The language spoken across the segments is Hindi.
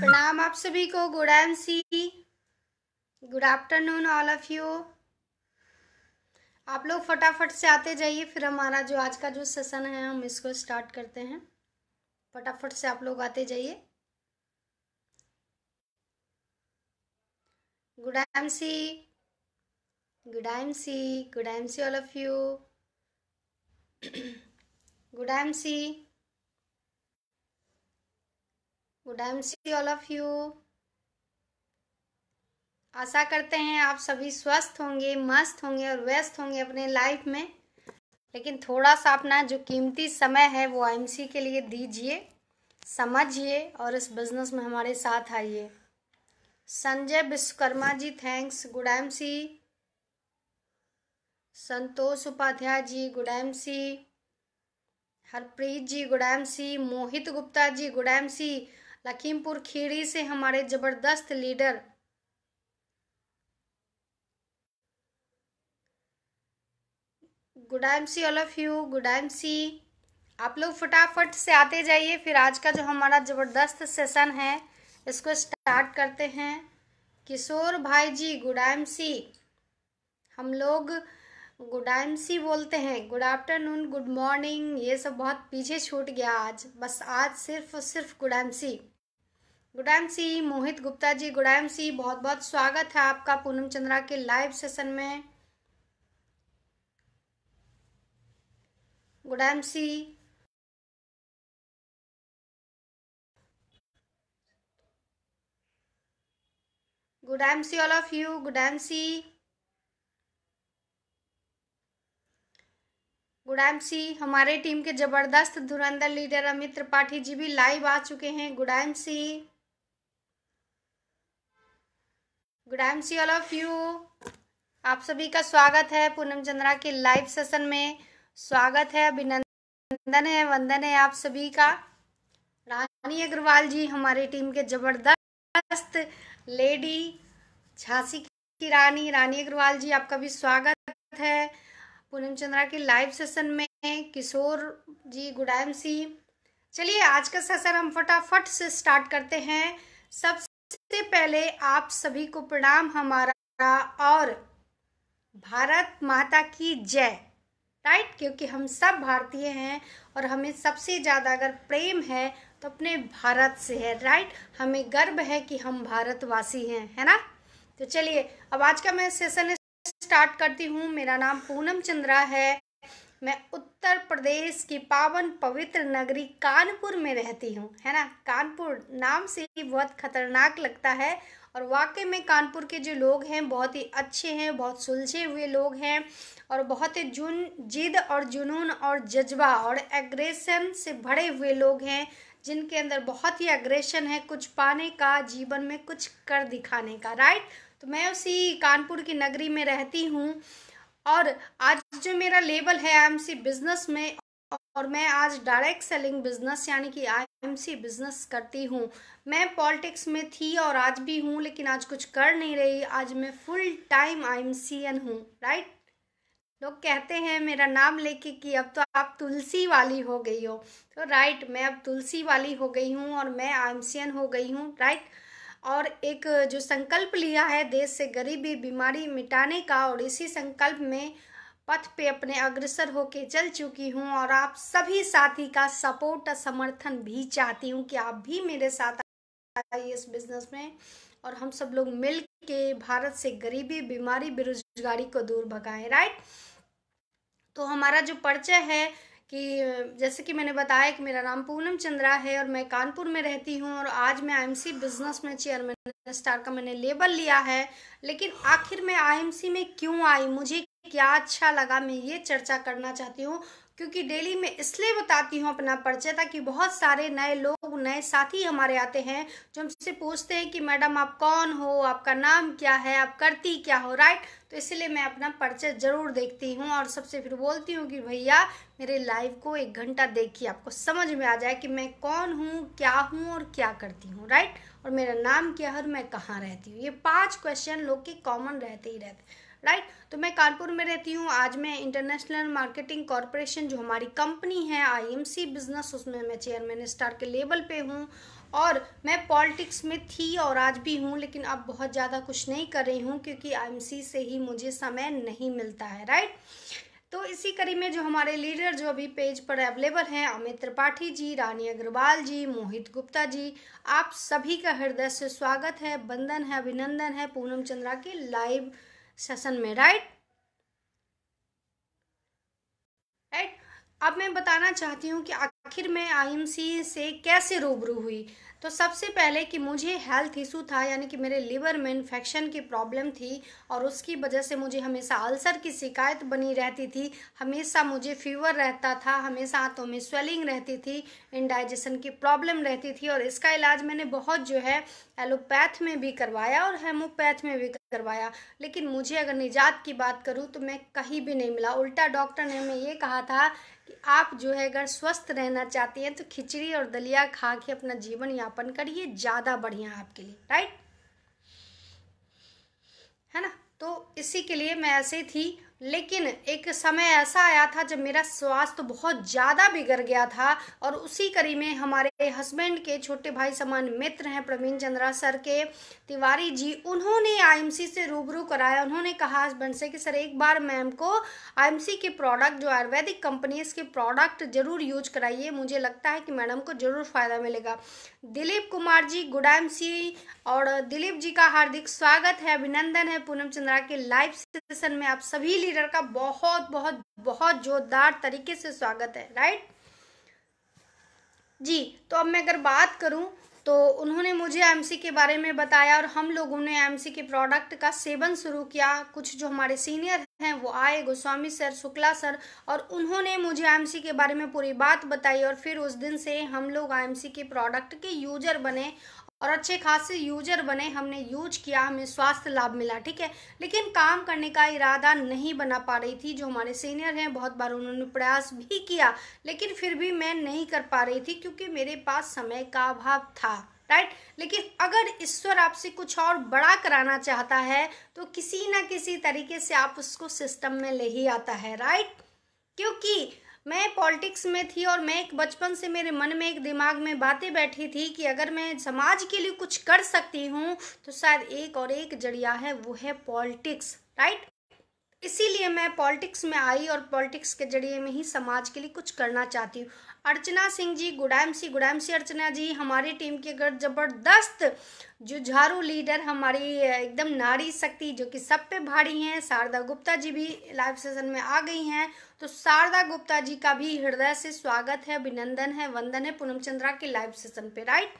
प्रणाम आप सभी को। Good MC, good afternoon all of you. आप लोग फटाफट से आते जाइए, फिर हमारा जो आज का जो सेशन है हम इसको स्टार्ट करते हैं। फटाफट से आप लोग आते जाइए। Good MC, good MC, good MC all of you. Good MC, good MC all of you. आशा करते हैं आप सभी स्वस्थ होंगे, मस्त होंगे और व्यस्त होंगे अपने लाइफ में। लेकिन थोड़ा सा अपना जो कीमती समय है वो आईएमसी के लिए दीजिए, समझिए और इस बिजनेस में हमारे साथ आइए। Sanjay Vishwakarma ji thanks, good MC. संतोष उपाध्याय जी गुड एमसी। हरप्रीत जी गुड एमसी। मोहित गुप्ता जी गुड एमसी। लखीमपुर खीरी से हमारे जबरदस्त leader good MC all of you, good MC. आप लोग फटाफट से आते जाइए, फिर आज का जो हमारा ज़बरदस्त सेशन है इसको स्टार्ट करते हैं। किशोर भाई जी गुड एमसी। हम लोग गुड एमसी बोलते हैं, गुड आफ्टरनून, गुड मॉर्निंग, ये सब बहुत पीछे छूट गया आज। बस आज सिर्फ और सिर्फ गुड एमसी, गुड एमसी। मोहित गुप्ता जी गुड एमसी। बहुत बहुत स्वागत है आपका पूनम चंद्रा के लाइव सेशन में। Good MC, good MC all of you, good MC, good MC. हमारे टीम के जबरदस्त धुरंधर लीडर अमित त्रिपाठी जी भी लाइव आ चुके हैं। Good MC, good MC all of you. आप सभी का स्वागत है पूनम चंद्रा के लाइव सेशन में। स्वागत है, अभिनंदन है, वंदन है आप सभी का। रानी अग्रवाल जी हमारी टीम के जबरदस्त लेडी, झांसी की रानी रानी अग्रवाल जी, आपका भी स्वागत है पूनम चंद्रा के लाइव सेशन में। किशोर जी गुड एमसी। चलिए आज का सेशन हम फटाफट से स्टार्ट करते हैं। सबसे पहले आप सभी को प्रणाम हमारा और भारत माता की जय, राइट, क्योंकि हम सब भारतीय हैं और हमें सबसे ज़्यादा अगर प्रेम है तो अपने भारत से है, राइट। हमें गर्व है कि हम भारतवासी हैं, है ना। तो चलिए अब आज का मैं सेशन स्टार्ट करती हूँ। मेरा नाम पूनम चंद्रा है। मैं उत्तर प्रदेश की पावन पवित्र नगरी कानपुर में रहती हूँ, है ना। कानपुर नाम से ही बहुत खतरनाक लगता है और वाकई में कानपुर के जो लोग हैं बहुत ही अच्छे हैं, बहुत सुलझे हुए लोग हैं और बहुत ही जिद और जुनून और जज्बा और एग्रेशन से भरे हुए लोग हैं, जिनके अंदर बहुत ही एग्रेशन है कुछ पाने का, जीवन में कुछ कर दिखाने का, राइट। तो मैं उसी कानपुर की नगरी में रहती हूँ और आज जो मेरा लेवल है आईएमसी बिजनेस में, और मैं आज डायरेक्ट सेलिंग बिजनेस यानी कि आईएमसी बिजनेस करती हूँ। मैं पॉलिटिक्स में थी और आज भी हूँ, लेकिन आज कुछ कर नहीं रही। आज मैं फुल टाइम आईएमसीएन हूँ, राइट। लोग कहते हैं मेरा नाम लेके कि अब तो आप तुलसी वाली हो गई हो, तो राइट, मैं अब तुलसी वाली हो गई हूँ और मैं आईएमसीएन हो गई हूँ, राइट। और एक जो संकल्प लिया है देश से गरीबी बीमारी मिटाने का, और इसी संकल्प में पथ पे अपने अग्रसर होके चल चुकी हूँ और आप सभी साथी का सपोर्ट और समर्थन भी चाहती हूँ कि आप भी मेरे साथ आइए इस बिजनेस में और हम सब लोग मिल के भारत से गरीबी बीमारी बेरोजगारी को दूर भगाएं, राइट। तो हमारा जो परिचय है कि जैसे कि मैंने बताया कि मेरा नाम पूनम चंद्रा है और मैं कानपुर में रहती हूँ और आज मैं आईएमसी बिजनेस में चेयरमैन स्टार का मैंने लेबल लिया है। लेकिन आखिर मैं आईएमसी में क्यों आई, मुझे क्या अच्छा लगा, मैं ये चर्चा करना चाहती हूँ। क्योंकि डेली मैं इसलिए बताती हूँ अपना परिचय ताकि बहुत सारे नए लोग, नए साथी हमारे आते हैं जो हमसे पूछते हैं कि मैडम आप कौन हो, आपका नाम क्या है, आप करती क्या हो, राइट। तो इसलिए मैं अपना परिचय जरूर देखती हूँ और सबसे फिर बोलती हूँ कि भैया मेरे लाइव को 1 घंटा देखिए, आपको समझ में आ जाए कि मैं कौन हूँ, क्या हूँ और क्या करती हूँ, राइट। और मेरा नाम क्या है और मैं कहाँ रहती हूँ। ये 5 क्वेश्चन लोग के कॉमन रहते ही रहते, राइट। तो मैं कानपुर में रहती हूँ। आज मैं इंटरनेशनल मार्केटिंग कॉरपोरेशन जो हमारी कंपनी है आईएमसी बिजनेस, उसमें मैं चेयरमैन स्टार के लेवल पे हूँ। और मैं पॉलिटिक्स में थी और आज भी हूँ, लेकिन अब बहुत ज़्यादा कुछ नहीं कर रही हूँ क्योंकि आईएमसी से ही मुझे समय नहीं मिलता है, राइट। तो इसी कड़ी में जो हमारे लीडर जो अभी पेज पर अवेलेबल हैं, अमित त्रिपाठी जी, रानी अग्रवाल जी, मोहित गुप्ता जी, आप सभी का हृदय से स्वागत है, वंदन है, अभिनंदन है पूनम चंद्रा के लाइव सेशन में, राइट। राइट। अब मैं बताना चाहती हूँ कि आखिर मैं आईएमसी से कैसे रूबरू हुई। तो सबसे पहले कि मुझे हेल्थ इशू था, यानी कि मेरे लिवर में इन्फेक्शन की प्रॉब्लम थी और उसकी वजह से मुझे हमेशा अल्सर की शिकायत बनी रहती थी, हमेशा मुझे फीवर रहता था, हमेशा हाथों में स्वेलिंग रहती थी, इंडाइजेशन की प्रॉब्लम रहती थी। और इसका इलाज मैंने बहुत जो है एलोपैथ में भी करवाया और हेमोपैथ में भी करवाया, लेकिन मुझे अगर निजात की बात करूँ तो मैं कहीं भी नहीं मिला। उल्टा डॉक्टर ने हमें ये कहा था कि आप जो है अगर स्वस्थ रहना चाहती हैं तो खिचड़ी और दलिया खा के अपना जीवन यापन करिए, ज़्यादा बढ़िया है आपके लिए, राइट, है ना। तो इसी के लिए मैं ऐसे थी, लेकिन एक समय ऐसा आया था जब मेरा स्वास्थ्य बहुत ज़्यादा बिगड़ गया था और उसी कड़ी में हमारे हस्बैंड के छोटे भाई समान मित्र हैं प्रवीण चंद्रा सर के तिवारी जी, उन्होंने आईएमसी से रूबरू कराया। उन्होंने कहा हस्बैंड से कि सर एक बार मैम को आईएमसी के प्रोडक्ट जो आयुर्वेदिक कंपनी है इसके प्रोडक्ट जरूर यूज कराइए, मुझे लगता है कि मैडम को जरूर फायदा मिलेगा। दिलीप कुमार जी, गुड आईएमसी, और दिलीप जी का हार्दिक स्वागत है, अभिनंदन है पूनम चंद्रा के लाइव सेशन में। आप सभी लीडर का बहुत बहुत बहुत जोरदार तरीके से स्वागत है, राइट जी। तो अब मैं अगर बात करूं तो उन्होंने मुझे आईएमसी के बारे में बताया और हम लोगों ने आईएमसी के प्रोडक्ट का सेवन शुरू किया। कुछ जो हमारे सीनियर हैं वो आए, गोस्वामी सर, शुक्ला सर, और उन्होंने मुझे आईएमसी के बारे में पूरी बात बताई और फिर उस दिन से हम लोग आईएमसी के प्रोडक्ट के यूजर बने और अच्छे खासे यूजर बने। हमने यूज किया, हमें स्वास्थ्य लाभ मिला, ठीक है, लेकिन काम करने का इरादा नहीं बना पा रही थी। जो हमारे सीनियर हैं बहुत बार उन्होंने प्रयास भी किया, लेकिन फिर भी मैं नहीं कर पा रही थी क्योंकि मेरे पास समय का अभाव था, राइट। लेकिन अगर ईश्वर आपसे कुछ और बड़ा कराना चाहता है तो किसी ना किसी तरीके से आप उसको सिस्टम में ले ही आता है, राइट। क्योंकि मैं पॉलिटिक्स में थी और मैं एक बचपन से मेरे मन में एक दिमाग में बातें बैठी थी कि अगर मैं समाज के लिए कुछ कर सकती हूँ तो शायद एक और एक जरिया है, वो है पॉलिटिक्स, राइट। इसीलिए मैं पॉलिटिक्स में आई और पॉलिटिक्स के जरिए में ही समाज के लिए कुछ करना चाहती हूँ। अर्चना सिंह जी, गुड एमसी अर्चना जी, हमारी टीम की अगर जबरदस्त जुझारू लीडर, हमारी एकदम नारी शक्ति जो कि सब पे भारी हैं, शारदा गुप्ता जी भी लाइव सेशन में आ गई हैं। तो शारदा गुप्ता जी का भी हृदय से स्वागत है, अभिनंदन है, वंदन है पूनम चंद्रा के लाइव सेशन पे, राइट।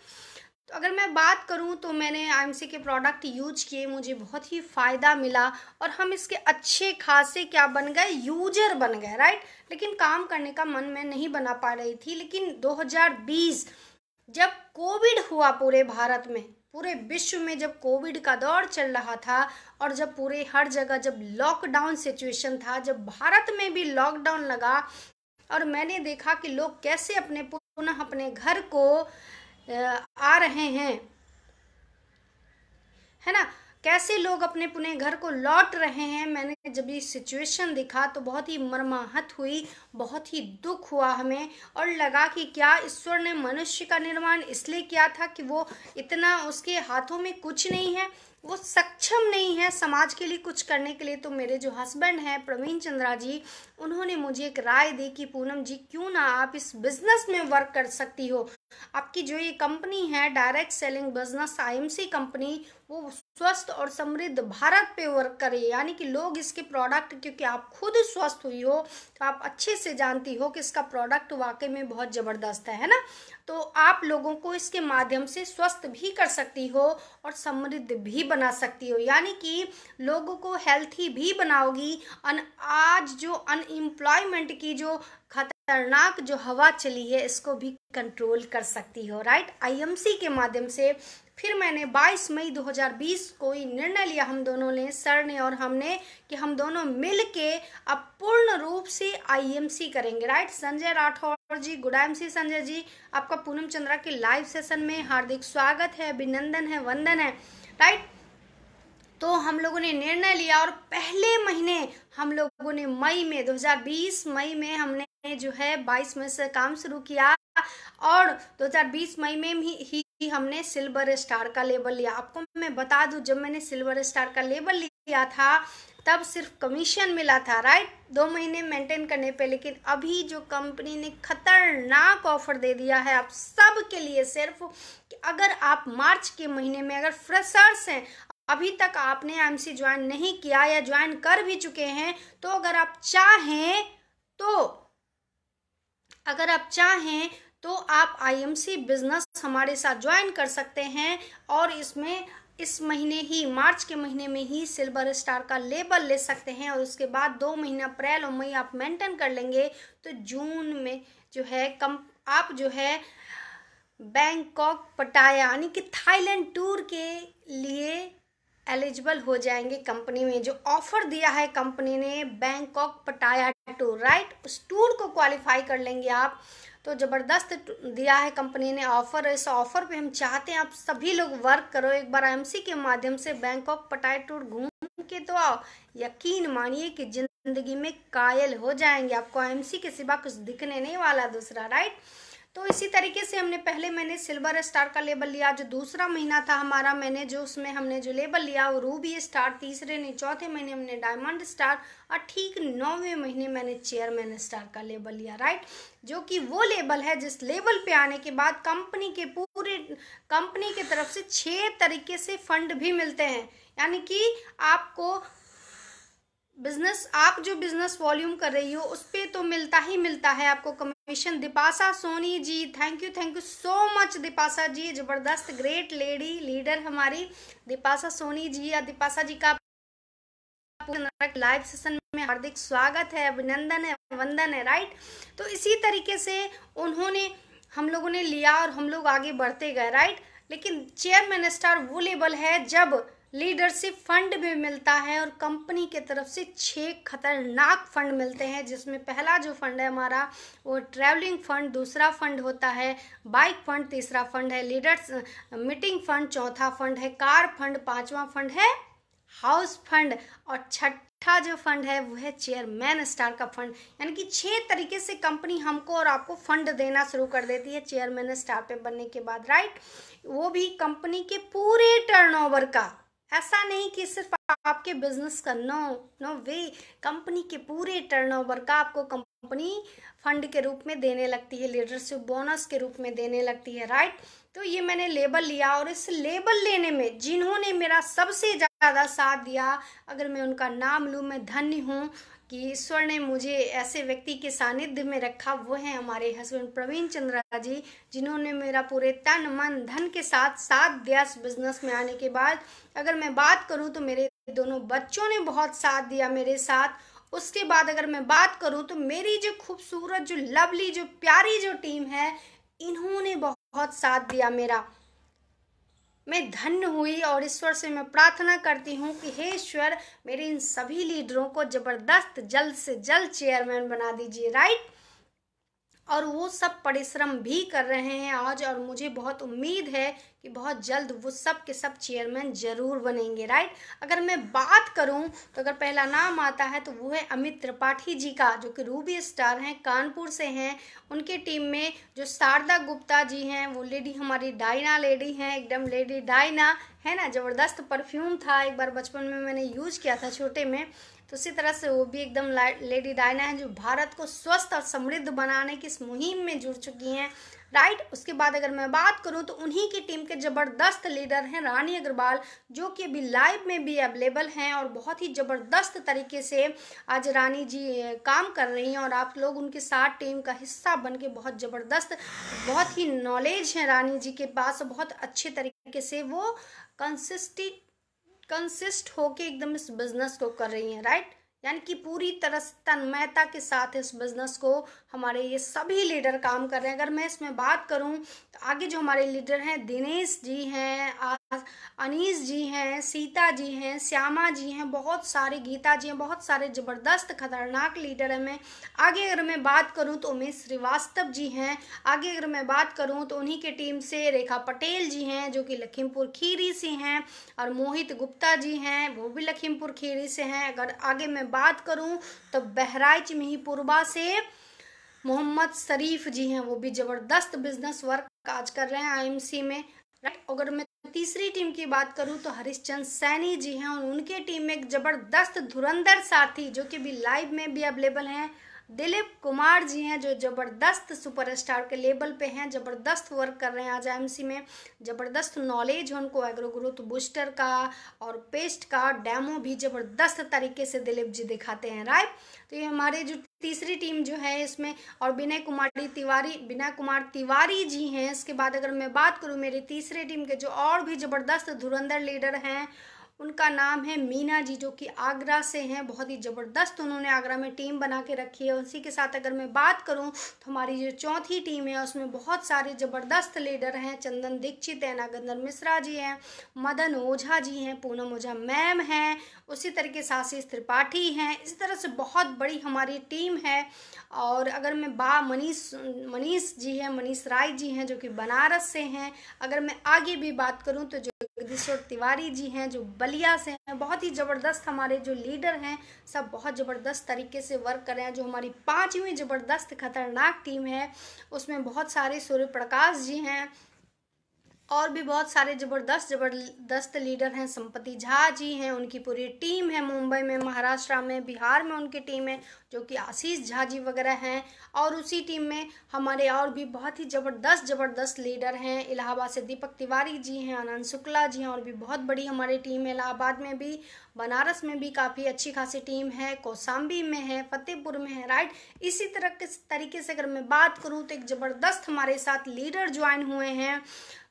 तो अगर मैं बात करूं तो मैंने आईएमसी के प्रोडक्ट यूज किए, मुझे बहुत ही फ़ायदा मिला और हम इसके अच्छे खासे क्या बन गए, यूजर बन गए, राइट। लेकिन काम करने का मन मैं नहीं बना पा रही थी। लेकिन 2020 जब कोविड हुआ पूरे भारत में, पूरे विश्व में जब कोविड का दौर चल रहा था और जब पूरे हर जगह जब लॉकडाउन सिचुएशन था, जब भारत में भी लॉकडाउन लगा और मैंने देखा कि लोग कैसे अपने पुनः अपने घर को आ रहे हैं, है ना, कैसे लोग अपने पुणे घर को लौट रहे हैं। मैंने जब ये सिचुएशन दिखा तो बहुत ही मर्माहत हुई, बहुत ही दुख हुआ हमें और लगा कि क्या ईश्वर ने मनुष्य का निर्माण इसलिए किया था कि वो इतना, उसके हाथों में कुछ नहीं है, वो सक्षम नहीं है समाज के लिए कुछ करने के लिए। तो मेरे जो हस्बैंड हैं प्रवीण चंद्रा जी, उन्होंने मुझे एक राय दी कि पूनम जी क्यों ना आप इस बिजनेस में वर्क कर सकती हो। आपकी जो ये कंपनी है direct selling business IMC company, वो स्वस्थ और समृद्ध भारत पे वर्क करे, यानी कि लोग इसके प्रोडक्ट, क्योंकि आप खुद स्वस्थ हुई हो तो आप अच्छे से जानती हो कि इसका प्रोडक्ट वाकई में बहुत ज़बरदस्त है ना। तो आप लोगों को इसके माध्यम से स्वस्थ भी कर सकती हो और समृद्ध भी बना सकती हो, यानी कि लोगों को हेल्थी भी बनाओगी। आज जो अनएम्प्लॉयमेंट की जो खतरनाक जो हवा चली है इसको भी कंट्रोल कर सकती हो, राइट, आईएमसी के माध्यम से। फिर मैंने 22 मई 2020 को ही निर्णय लिया, हम दोनों ने, सर ने और हमने, कि हम दोनों मिल के अब पूर्ण रूप से आईएमसी करेंगे, राइट। संजय राठौर जी, गुड एमसी संजय जी, आपका पूनम चंद्रा के लाइव सेशन में हार्दिक स्वागत है, अभिनंदन है, वंदन है, राइट। तो हम लोगों ने निर्णय लिया और पहले महीने हम लोगों ने मई में 2020 मई में हमने जो है 22 मई से काम शुरू किया और 2020 मई में ही हमने सिल्वर स्टार का लेबल लिया। आपको मैं बता दूं, जब मैंने सिल्वर स्टार का लेबल लिया था तब सिर्फ कमीशन मिला था, राइट, 2 महीने मेंटेन करने पे। लेकिन अभी जो कंपनी ने खतरनाक ऑफर दे दिया है आप सब के लिए, सिर्फ कि अगर आप मार्च के महीने में अगर फ्रेशर्स हैं, अभी तक आपने एमसी ज्वाइन नहीं किया या ज्वाइन कर भी चुके हैं, तो अगर आप चाहें तो आप आईएमसी बिजनेस हमारे साथ ज्वाइन कर सकते हैं और इसमें इस महीने ही मार्च के महीने में ही सिल्वर स्टार का लेबल ले सकते हैं। और उसके बाद 2 महीना अप्रैल और मई आप मेंटेन कर लेंगे तो जून में जो है आप जो है बैंकॉक पटाया यानी कि थाईलैंड टूर के लिए एलिजिबल हो जाएंगे। कंपनी में जो ऑफर दिया है कंपनी ने बैंकॉक पटाया टूर, राइट, उस टूर को क्वालिफाई कर लेंगे आप। तो ज़बरदस्त दिया है कंपनी ने ऑफर। इस ऑफर पे हम चाहते हैं आप सभी लोग वर्क करो, एक बार एमसी के माध्यम से बैंकॉक पटाया टूर घूम के तो आओ। यकीन मानिए कि जिंदगी में कायल हो जाएंगे, आपको एमसी के सिवा कुछ दिखने नहीं वाला दूसरा, राइट। तो इसी तरीके से मैंने सिल्वर स्टार का लेबल लिया। जो दूसरा महीना था हमारा, उसमें हमने जो लेबल लिया वो रूबी स्टार, तीसरे नहीं चौथे महीने हमने डायमंड स्टार और ठीक 9वें महीने मैंने चेयरमैन स्टार का लेबल लिया, राइट, जो कि वो लेबल है जिस लेबल पे आने के बाद कंपनी की तरफ से 6 तरीके से फंड भी मिलते हैं। यानी कि आप जो बिजनेस वॉल्यूम कर रही हो उस पे तो मिलता ही मिलता है आपको commission. Dipasha Soni ji, thank you so much Dipasha ji, जबरदस्त ग्रेट लेडी लीडर हमारी दीपाशा सोनी जी। या दीपाशा जी का लाइव सेशन में हार्दिक स्वागत है, अभिनंदन है, वंदन है, राइट। तो इसी तरीके से हम लोगों ने लिया और हम लोग आगे बढ़ते गए, राइट। लेकिन चेयरमैन स्टार वो लेबल है जब लीडरशिप फंड भी मिलता है और कंपनी के तरफ से 6 खतरनाक फंड मिलते हैं, जिसमें पहला जो फंड है हमारा वो ट्रैवलिंग फंड, दूसरा फंड होता है बाइक फंड, तीसरा फंड है लीडर्स मीटिंग फंड, चौथा फंड है कार फंड, पांचवा फंड है हाउस फंड और छठा जो फंड है वो है चेयरमैन स्टार का फंड। यानी कि 6 तरीके से कंपनी हमको और आपको फंड देना शुरू कर देती है चेयरमैन स्टार पे बनने के बाद, राइट। वो भी कंपनी के पूरे टर्नओवर का, ऐसा नहीं कि सिर्फ आपके बिजनेस का, नो वे, कंपनी के पूरे टर्नओवर का आपको कंपनी फंड के रूप में देने लगती है, लीडरशिप बोनस के रूप में देने लगती है, राइट। तो ये मैंने लेबल लिया और इस लेबल लेने में जिन्होंने मेरा सबसे ज़्यादा साथ दिया, अगर मैं उनका नाम लूँ, मैं धन्य हूँ कि ईश्वर ने मुझे ऐसे व्यक्ति के सानिध्य में रखा। वो हैं हमारे हस्बैंड प्रवीण चंद्रा जी, जिन्होंने मेरा पूरे तन मन धन के साथ दिया इस बिजनेस में आने के बाद। अगर मैं बात करूं तो मेरे दोनों बच्चों ने बहुत साथ दिया मेरे साथ। उसके बाद अगर मैं बात करूं तो मेरी जो खूबसूरत, जो लवली, जो प्यारी जो टीम है, इन्होंने बहुत साथ दिया मेरा। मैं धन्य हुई और ईश्वर से मैं प्रार्थना करती हूँ कि हे ईश्वर, मेरे इन सभी लीडरों को जबरदस्त जल्द से जल्द चेयरमैन बना दीजिए, राइट। और वो सब परिश्रम भी कर रहे हैं आज, और मुझे बहुत उम्मीद है कि बहुत जल्द वो सब के सब चेयरमैन जरूर बनेंगे, राइट। अगर मैं बात करूं तो अगर पहला नाम आता है तो वो है अमित त्रिपाठी जी का, जो कि रूबी स्टार हैं, कानपुर से हैं। उनके टीम में जो शारदा गुप्ता जी हैं, वो लेडी हमारी डायना लेडी हैं, एकदम लेडी डायना है ना, जबरदस्त परफ्यूम था, एक बार बचपन में मैंने यूज किया था छोटे में, तो उसी तरह से वो भी एकदम लेडी डायना है, जो भारत को स्वस्थ और समृद्ध बनाने की इस मुहिम में जुड़ चुकी हैं, राइट। उसके बाद अगर मैं बात करूं तो उन्हीं की टीम के जबरदस्त लीडर हैं रानी अग्रवाल, जो कि अभी लाइव में भी अवेलेबल हैं और बहुत ही जबरदस्त तरीके से आज रानी जी काम कर रही हैं और आप लोग उनके साथ टीम का हिस्सा बन के बहुत जबरदस्त, बहुत ही नॉलेज है रानी जी के पास, बहुत अच्छे तरीके से वो कंसिस्ट होके एकदम इस बिजनेस को कर रही हैं, राइट। यानी कि पूरी तरह से तन्मयता के साथ इस बिजनेस को हमारे ये सभी लीडर काम कर रहे हैं। अगर मैं इसमें बात करूं तो आगे जो हमारे लीडर हैं दिनेश जी हैं, अनीस जी हैं, सीता जी हैं, श्यामा जी हैं, बहुत सारे, गीता जी हैं, बहुत सारे ज़बरदस्त खतरनाक लीडर हैं। मैं आगे अगर मैं बात करूं तो उमेश श्रीवास्तव जी हैं। आगे अगर मैं बात करूं तो उन्हीं के टीम से रेखा पटेल जी हैं जो कि लखीमपुर खीरी से हैं, और मोहित गुप्ता जी हैं, वो भी लखीमपुर खीरी से हैं। अगर आगे मैं बात करूं तो बहराइच मिहींपुरवा से मोहम्मद शरीफ जी हैं, वो भी ज़बरदस्त बिजनेस वर्क आज कर रहे हैं आईएमसी में, राइट। अगर मैं तीसरी टीम की बात करूं तो हरिश्चंद्र सैनी जी हैं, और उनके टीम में एक जबरदस्त धुरंधर साथी जो कि भी लाइव में भी अवेलेबल हैं, दिलीप कुमार जी हैं, जो जबरदस्त सुपरस्टार के लेवल पे हैं, जबरदस्त वर्क कर रहे हैं आज आईएमसी में। जबरदस्त नॉलेज है उनको एग्रो ग्रोथ बूस्टर का और पेस्ट का डेमो भी जबरदस्त तरीके से दिलीप जी दिखाते हैं, राइट। तो ये हमारे जो तीसरी टीम जो है इसमें, और विनय कुमार तिवारी जी हैं। इसके बाद अगर मैं बात करूं मेरी तीसरे टीम के जो और भी जबरदस्त धुरंधर लीडर हैं, उनका नाम है मीना जी, जो कि आगरा से हैं। बहुत ही ज़बरदस्त उन्होंने आगरा में टीम बना के रखी है। उसी के साथ अगर मैं बात करूं तो हमारी जो चौथी टीम है उसमें बहुत सारे ज़बरदस्त लीडर हैं। चंदन दीक्षित है, नागेंद्र मिश्रा जी हैं, मदन ओझा जी हैं, पूनम ओझा मैम हैं, उसी तरीके से आशीष त्रिपाठी हैं। इस तरह से बहुत बड़ी हमारी टीम है। और अगर मैं मनीष जी हैं, मनीष राय जी हैं जो कि बनारस से हैं। अगर मैं आगे भी बात करूं तो जगदीश्वर तिवारी जी हैं जो बलिया से हैं। बहुत ही ज़बरदस्त हमारे जो लीडर हैं सब बहुत ज़बरदस्त तरीके से वर्क कर रहे हैं। जो हमारी पांचवी ज़बरदस्त खतरनाक टीम है उसमें बहुत सारे सूर्य प्रकाश जी हैं, और भी बहुत सारे जबरदस्त लीडर हैं। संपत्ति झा जी हैं, उनकी पूरी टीम है। मुंबई में, महाराष्ट्र में, बिहार में उनकी टीम है जो कि आशीष झा जी वगैरह हैं। और उसी टीम में हमारे और भी बहुत ही जबरदस्त लीडर हैं। इलाहाबाद से दीपक तिवारी जी हैं, आनंद शुक्ला जी हैं, और भी बहुत बड़ी हमारी टीम है। इलाहाबाद में भी, बनारस में भी काफ़ी अच्छी खासी टीम है, कौशाम्बी में है, फतेहपुर में है, राइट। इसी तरह के तरीके से अगर मैं बात करूँ तो एक ज़बरदस्त हमारे साथ लीडर ज्वाइन हुए हैं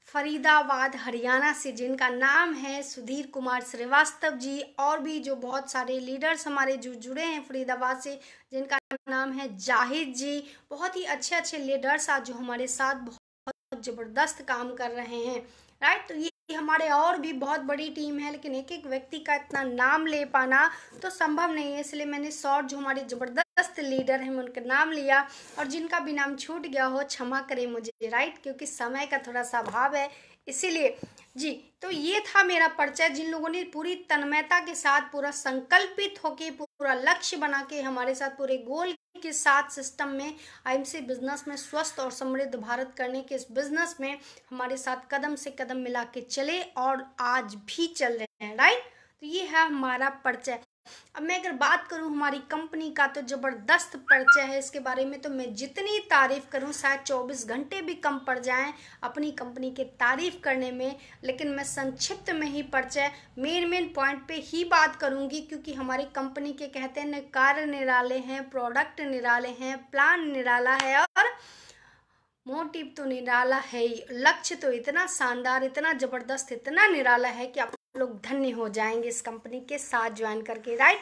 फरीदाबाद हरियाणा से, जिनका नाम है सुधीर कुमार श्रीवास्तव जी। और भी जो बहुत सारे लीडर्स हमारे जो जुड़े हैं फरीदाबाद से, जिनका नाम है जाहिद जी। बहुत ही अच्छे लीडर्स आज जो हमारे साथ बहुत ज़बरदस्त काम कर रहे हैं, राइट। तो ये हमारे और भी बहुत बड़ी टीम है, लेकिन एक एक व्यक्ति का इतना नाम ले पाना तो संभव नहीं है, इसलिए मैंने शॉर्ट जो हमारे ज़बरदस्त लीडर हैं उनका नाम लिया। और जिनका भी नाम छूट गया हो क्षमा करें मुझे, राइट, क्योंकि समय का थोड़ा सा अभाव है इसीलिए जी। तो ये था मेरा परिचय। जिन लोगों ने पूरी तन्मयता के साथ, पूरा संकल्पित होके, पूरा लक्ष्य बना के हमारे साथ पूरे गोल के साथ सिस्टम में, आईएमसी बिजनेस में स्वस्थ और समृद्ध भारत करने के इस बिजनेस में हमारे साथ कदम से कदम मिला के चले और आज भी चल रहे हैं, राइट। तो ये है हमारा परिचय। अब मैं अगर बात करूं हमारी कंपनी का तो जबरदस्त परिचय है। इसके बारे में तो मैं जितनी तारीफ करूं शायद 24 घंटे भी कम पड़ जाएं अपनी कंपनी के तारीफ करने में, लेकिन मैं संक्षिप्त में ही परिचय मेन पॉइंट पे ही बात करूंगी, क्योंकि हमारी कंपनी के कहते हैं कार्य निराले हैं, प्रोडक्ट निराले हैं, प्लान निराला है और मोटिव तो निराला है ही। लक्ष्य तो इतना शानदार, इतना जबरदस्त, इतना निराला है कि आप लोग धन्य हो जाएंगे इस कंपनी के साथ ज्वाइन करके, राइट।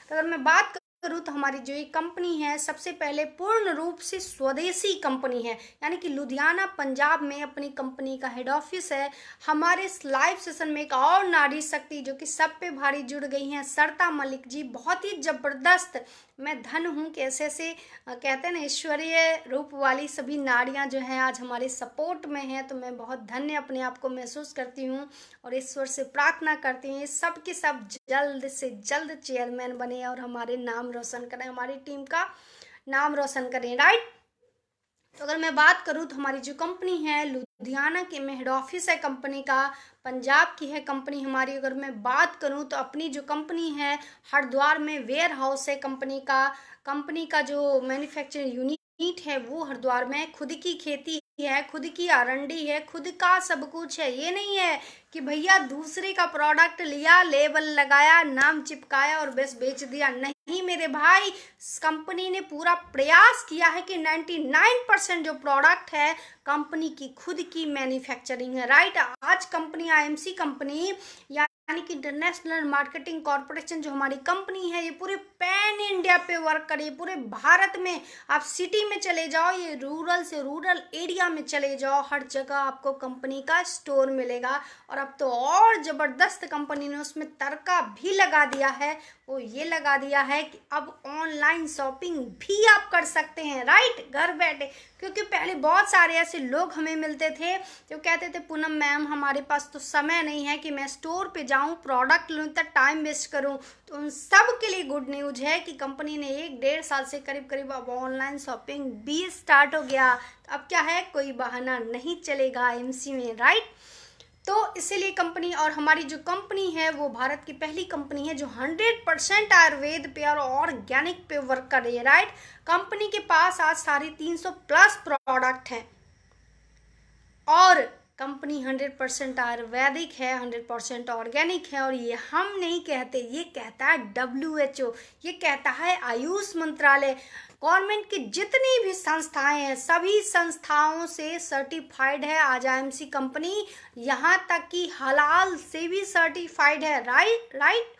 तो अगर मैं बात करूँ तो हमारी जो ये कंपनी है सबसे पहले पूर्ण रूप से स्वदेशी कंपनी है, यानी कि लुधियाना पंजाब में अपनी कंपनी का हेड ऑफिस है। हमारे इस लाइव सेशन में एक और नारी शक्ति जो कि सब पे भारी जुड़ गई हैं, सरता मलिक जी, बहुत ही जबरदस्त। मैं धन हूँ कि ऐसे कहते हैं ना ईश्वरीय रूप वाली सभी नारियां जो हैं आज हमारे सपोर्ट में हैं, तो मैं बहुत धन्य अपने आप को महसूस करती हूँ और ईश्वर से प्रार्थना करती हूँ सब के सब जल्द से जल्द चेयरमैन बने और हमारे नाम रोशन करें, हमारी टीम का नाम रोशन करें, राइट। तो अगर मैं बात करूं तो हमारी जो कंपनी है लुधियाना के में हेड ऑफिस है कंपनी का, पंजाब की है कंपनी हमारी। अगर मैं बात करूं तो अपनी जो कंपनी है हरिद्वार में वेयर हाउस है कंपनी का जो मैन्युफैक्चरिंग यूनिट है वो हरिद्वार में। खुद की खेती है, खुद की आरंडी है, खुद का सब कुछ है। ये नहीं है कि भैया दूसरे का प्रोडक्ट लिया, लेबल लगाया, नाम चिपकाया और बस बेच दिया। नहीं मेरे भाई, कंपनी ने पूरा प्रयास किया है कि 99% जो प्रोडक्ट है कंपनी की खुद की मैन्युफैक्चरिंग है, राइट। आज कंपनी आईएमसी कंपनी या यानी कि इंटरनेशनल मार्केटिंग कॉरपोरेशन जो हमारी कंपनी है, ये पूरे पैन इंडिया पे वर्क करे, पूरे भारत में। आप सिटी में चले जाओ, ये रूरल से रूरल एरिया में चले जाओ, हर जगह आपको कंपनी का स्टोर मिलेगा। और अब तो और ज़बरदस्त कंपनी ने उसमें तड़का भी लगा दिया है, वो ये लगा दिया है कि अब ऑनलाइन शॉपिंग भी आप कर सकते हैं, राइट, घर बैठे। क्योंकि पहले बहुत सारे ऐसे लोग हमें मिलते थे जो कहते थे पूनम मैम हमारे पास तो समय नहीं है कि मैं स्टोर पे जाऊं, प्रोडक्ट लूं, तक टाइम वेस्ट करूं। तो उन सब के लिए गुड न्यूज है कि कंपनी ने 1-1.5 साल से करीब करीब अब ऑनलाइन शॉपिंग भी स्टार्ट हो गया। तो अब क्या है, कोई बहाना नहीं चलेगा एमसी में, राइट। तो इसीलिए कंपनी, और हमारी जो कंपनी है वो भारत की पहली कंपनी है जो 100% आयुर्वेद पे और ऑर्गेनिक पे वर्क कर रही है, राइट। कंपनी के पास आज 350+ प्रोडक्ट हैं और कंपनी 100% आयुर्वेदिक है, 100% ऑर्गेनिक है। और ये हम नहीं कहते, ये कहता है WHO, ये कहता है आयुष मंत्रालय। गवर्नमेंट की जितनी भी संस्थाएं हैं सभी संस्थाओं से सर्टिफाइड है आज आईएमसी कंपनी, यहाँ तक कि हलाल से भी सर्टिफाइड है, राइट।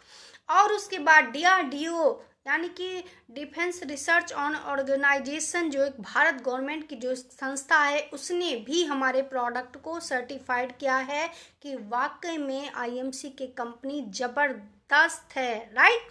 और उसके बाद DRDO यानी कि डिफेंस रिसर्च ऑन ऑर्गेनाइजेशन, जो एक भारत गवर्नमेंट की जो संस्था है, उसने भी हमारे प्रोडक्ट को सर्टिफाइड किया है कि वाकई में आईएमसी की कंपनी ज़बरदस्त है, राइट।